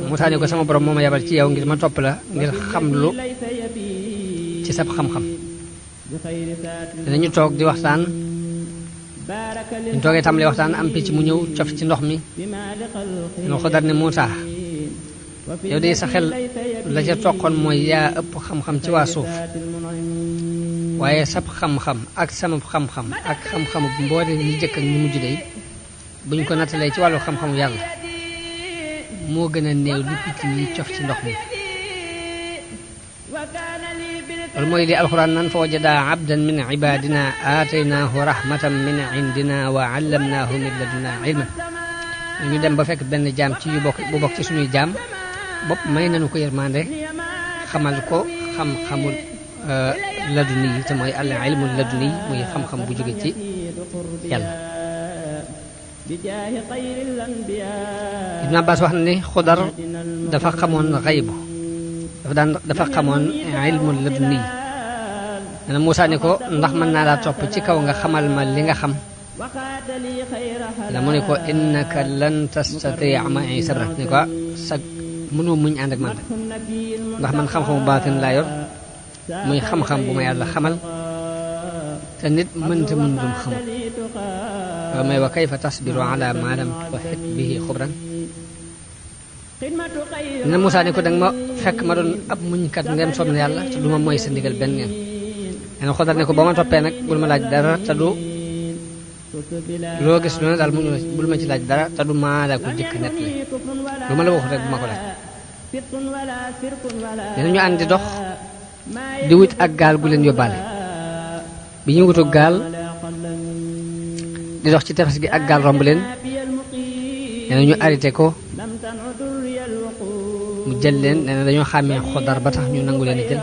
Muusa ne ko sama borom moo ma yabal ci yow ngir ma topp la ngir xam lu ci sab xam-xam dinañu toog di waxtaan ñu toogee tàmbali waxtaan am picc mu ñëw cof ci ndox mi no Xudar ne Muusa yow de sa xel la ca toqoon mooy yaa ëpp xam-xam ci waa suuf waaye sab xam-xam ak sama xam-xam ak xam-xamu mboole ñi jëkk ak ñu mujj day buñ ko nattalee ci wàllu xam-xamu yàlla moo gën a néew li picc yi cof ci ndox mi loolu mooy li alxuraan nan fa wajada abdan min ibadina aataynaahu rahmatan min indina wa allamnaahu min ladunna ilman ñu dem ba fekk benn jaam ci yu bokk bu bokk ci suñuy jaam bopp may nañu ko yërmande xamal ko xam-xamul laduni yi te mooy al ilmul laduni yi muy xam-xam bu jóge ci yàlla Ibn Abbas wax na ni Xudar dafa xamoon xaybu dafa xamoon ilmul laduni yi nee na Muusa ne ko ndax mën naa laa topp ci kaw nga xamal ma li nga xam la mu ne ko innaka lan tastatia ma'i sabra ne ko sag mënoo muñ ànd ak man rek ndax man xam-xamu baatin laa yor muy xam-xam bu ma yàlla xamal te nit mënta mën dum xamul wa may wa kayfa tasbiru ala ma lam tuhit bihi xubran ne Muusa ne ko danga ma fekk ma doon ab muñkat ndem soob na yàlla te du ma mooy sa ndigal benn ngeen nee Xudar ne ko ba ma toppee nag bul ma laaj dara te du loo gis lu ne daal mu bul ma ci laaj dara te du maa la ko jëkk net li lu ma la waxut rek bu ma ko laaj dina ñu ànd di dox di wut ak gaal gu leen yóbbaale bi ñu wutu gaal di dox ci tefes gi ak gaal romb leen nee na ñu arrêté ko mu jël leen nee na dañoo xàmmee Xudar ba tax ñu nangu leen a jël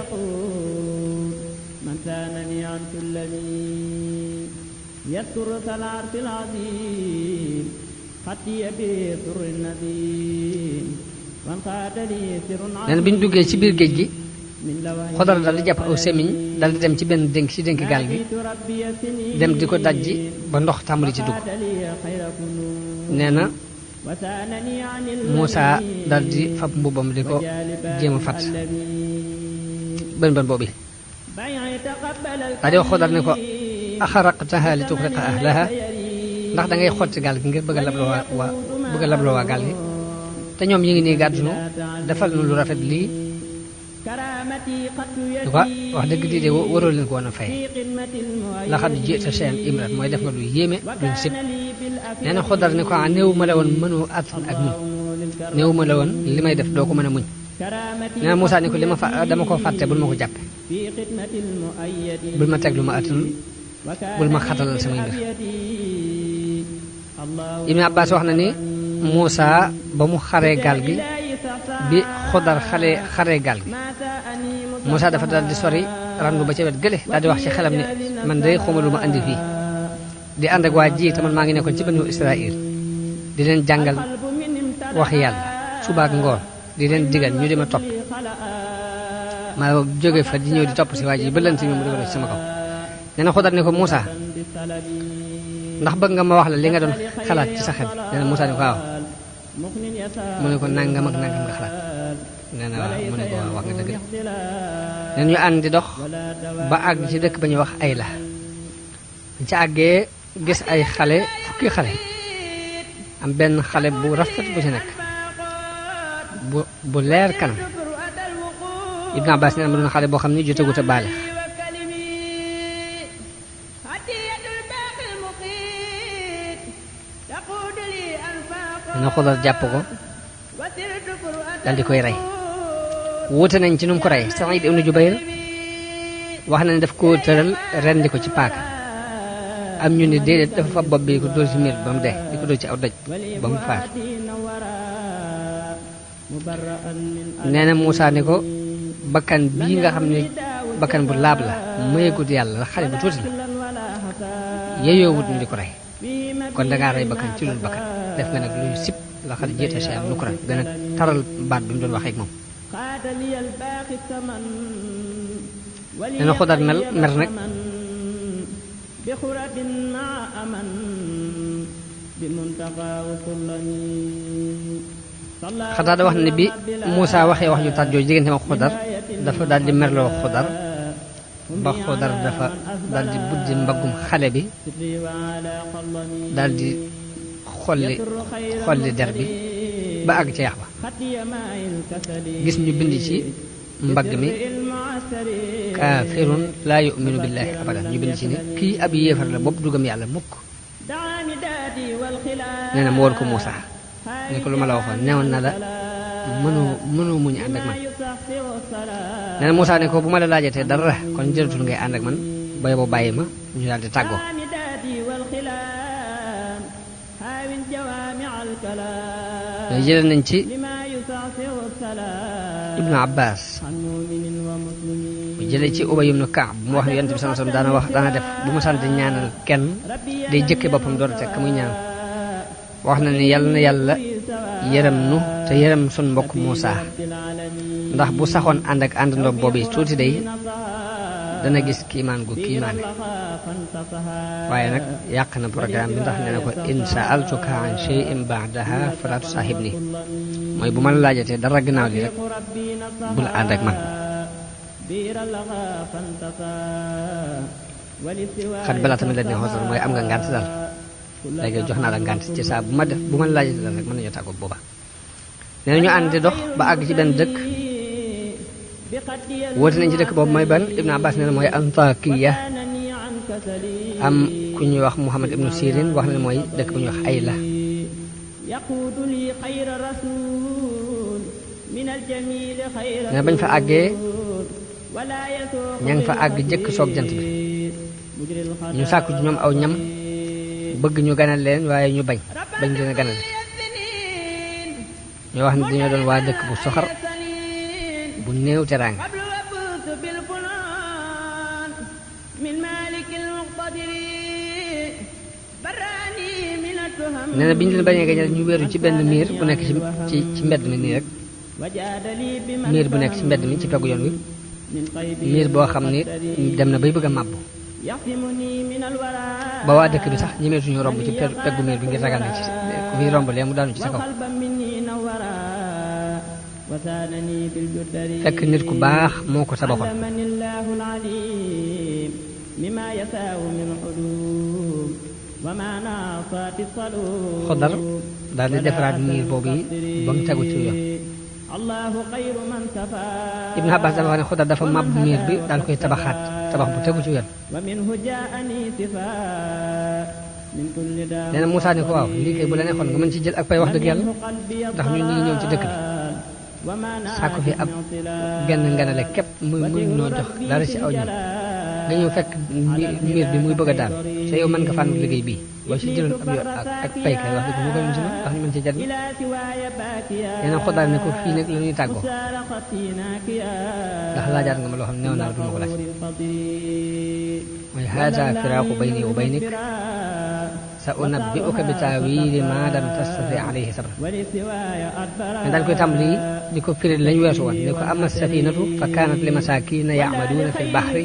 nee na bi ñu duggee ci biir géej gi Xudar dal di jàpp aw semiñ dal di dem ci benn dénk ci dénk gaal gi dem di ko dajji ba ndox tàmbali ci dugg nee na Muusa dal di fab mbubbam di ko jéem a fat bën boobu daa di wax Xudar ne ko axaraqtaha li tuxriqa ahlaha ndax da ngay xotti gaal gi ngir bëgg a labloo waa gaal gi te ñoom yi ngi nii gàddunu defal nu lu rafet lii du ko wax dëgg di de waroo leen ko woon a fay laxad ji'ta shay'an imran mooy def nga lu yéeme luñ sib nee na Xudar ne ko néew ma la woon mënoo àttan ak muñ néew ma la woon li may def doo ko mën a muñ nee na Muusa ne ko dama ko fàtte bul ma ko jàppe bul ma teg lu ma àttanul bul ma xatalal samay mbir Ibn Abbas wax na ni Muusa ba mu xaree gaal gi bi Xudar xaree gaal gi Muusa dafa dal di sori randu ba ca wet gële daal di wax ci xelam ne man day xawma lu ma andi fii di ànd ak waa ji te man maa ngi nekkoon ci banu Israil di leen jàngal wax yàlla suba ak ngoon di leen digal ñu di ma topp ma jóge fa di ñëw di topp si waa ji ba lënt ñu mu di ko def sama kaw nee na Xudar ne ko Muusa ndax bëgg nga ma wax la li nga doon xalaat ci sa xel nee na Muusa ne ko waaw mu ne ko nangam ak nangam nga xalaat nee na waaw mu ne ko waaw wax nga dëgg de ñu ànd di dox ba àgg ci dëkk ba ñuy wax ay la ci àggee gis ay xale fukki xale am benn xale bu rafet bu ci nekk bu leer kanam Ibn Abbas nee na ma doon xale boo xam ni jotagut a baale dana Xudar jàpp ko dal di koy rey wuute nañ ci nu mu ko rey Saïd ibn Jubayr wax na ne daf ko tëral rendi ko ci paaka am ñu ne déedéet dafa fa bopp bi ko dóor ci miir ba mu dee di ko dóor ci aw doj ba mu faat nee na Muusaa ne ko bakkan bii nga xam ne bakkan bu laab la mayegut yàlla la xale bu tuuti la yeyoowut ñu di ko rey kon dangaa rey bakkan ci loolu bakkan def nga nag luy sib la xale jiite seen lu ko rek gën a taral baat bi mu doon waxee ak moom nee na Xudar mer nag Xataada wax na ne bi Muusaa waxee wax ju tat jooju diggante ma Xudar dafa daal di merloo Xudar ba Xudar dafa daal di buddi mbaggum xale bi daal di xolli der bi ba àgg ca yax ba gis ñu bind ci mbagg mi kaafirun laa yu'minu billaahi abadan ñu bind ci ne kii ab yéefar la bopp dugam yàlla mukk nee na mu woon ko Muusaa ne ko lu ma la waxoon newoon na la mënoo muñu ànd ak man nee na Muusaa ne ko bu ma la laajatee dara kon jëratul ngay ànd ak man ba yóbbu bàyyi ma ñu daal di tàggoo jële nañ ci Ibnu Abbas bu jëlee ci Ubay ibnu Kaab mu wax ne Yonent bi sallallahu alayhi wasallam daana def bu mu sant ñaanal kenn day jëkke boppam door a teg ka muy ñaan wax na ni yàlla na yàlla yërëm nu te yërëm sun mbokk Muusaa ndax bu saxoon ànd ak àndandoo boobu tuuti day dana gis kiimaan gu kiimaane waaye nag yàq na programme bi ndax nee na ko in sa'altuka an shay'in ba'daha fala tusahibni mooy bu ma la laajatee dara gannaaw li rek bul ànd ak man xat balaa tamit la ne xoosal mooy am nga ngànt daal léegi jox naa la ngànt ci saa bu ma la laajatee dara rek mën nañoo tàggoo booba nee na ñu ànd di dox ba àgg ci benn dëkk woote nañ ci dëkk boobu mooy ban Ibn Abbas nee na mooy Antakiya am ku ñuy wax Muhammad ibnu Sirin wax na ne mooy dëkk bu ñuy wax Ayla nee na bañ fa àggee ña ngi fa àgg jëkk soog jant bi ñu sàkku ci ñoom aw ñam bëgg ñu ganal leen waaye ñu bañ leen a ganal ñoo wax ne dañoo doon waa dëkk bu soxar bu néew teraanga nee na bi ñu leen bañee gañal ñu wéeru ci benn miir bu nekk ci mbedd mi nii rek miir bu nekk ci mbedd mi ci peggu yoon wi miir boo xam ni dem na bay bëgg a màbbu ba waa dëkk bi sax ñemeetuñu romb ci peggu miir bi ngir ragal na ci ku fi romb lee mu daanu ci sa kaw fekk nit ku baax moo ko tabaxoon Xudar daal di defaraat miir boobu yi ba mu tegu ci yoon Ibn Abbas dafa wax ne Xudar dafa màbb miir bi daal koy tabaxaat tabax bu tegu ci yoon nee na Muusaa ne ko waaw lii kay bu la neexoon nga mën ci jël ak pay wax dëgg yàlla ndax ñun ñu ngi ñëw ci dëkk bi sàkku fi ab genn nganale képp muy noo jox dara ci aw ñam nga ñëw fekk miir bi muy bëgg a daal te yow mën nga fànn liggéey bii boo ci jëloon ab yoon ak pay kay wax dëgg mu gënoon ci ndax ñu mën ci jariñ nee na Xudar ne ko fii nag la ñuy tàggoo ndax laajaat nga ma loo xam ne néew naa la duma ko laaj mooy haada firaaqu bayni wa baynik sa unabbi'uka bi ta'wili ma lam tastati alayhi sabra ne daal koy tàmbali di ko firi lañ weesu woon ne ko amma safinatu fa kaanat li masaakiina ya'maluuna fil bahri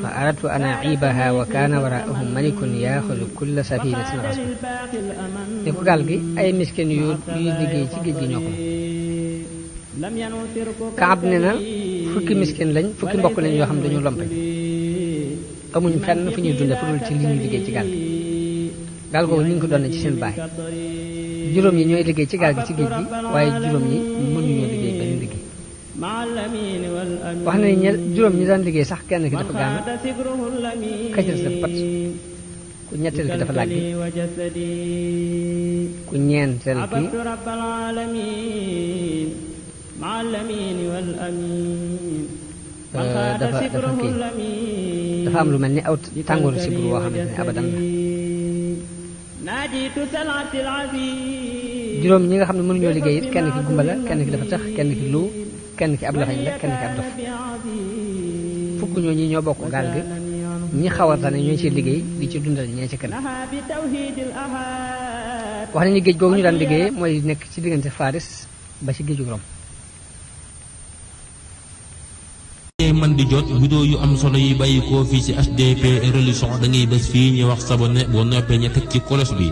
fa aradtu an aibaha wa kaana waraahum malikun yaaxudu kulla safinatin xasba ne ko gaal gi ay miskin yu liggéey ci géej gi ñoo ko Kaab ne na fukki miskin lañ fukki mbokk lañ yoo xam ne dañu lompañ amuñ fenn fu ñuy dunde fu dul ci li ñuy liggéey ci gaal gi gaal googu ñu ngi ko doon ci seen baay juróom yi ñooy liggéey ci gaal gi ci géej gi waaye juróom ñi mënuñoo liggéey benn liggéey wax na ne juróom ñi daan liggéey sax kenn ki dafa gaana kacir sa pat ku ñetteel ki dafa làggi ku ñeenteel ki dafa am lu mel ni aw tàngooru sibur woo xamante ne abadan la juróom ñi nga xam ne mënuñoo liggéey it kenn ki gumba la kenn ki dafa tax kenn ki lu kenn ki ab lafañ la kenn ki ab dof fukk ñoo ñi ñoo bokk gaal gi ñi xaw a tane ñoo ci liggéey di ci dundal ñee ci kenn wax nañu géej googu ñu daan liggéeyee mooy nekk ci diggante Faris ba ci géeju Rom man di jot vidéo yu am solo yi bàyyi koo fii ci HDP religion da ngay bés fii ñu wax sabonné boo noppee ñu teg ci cloche bi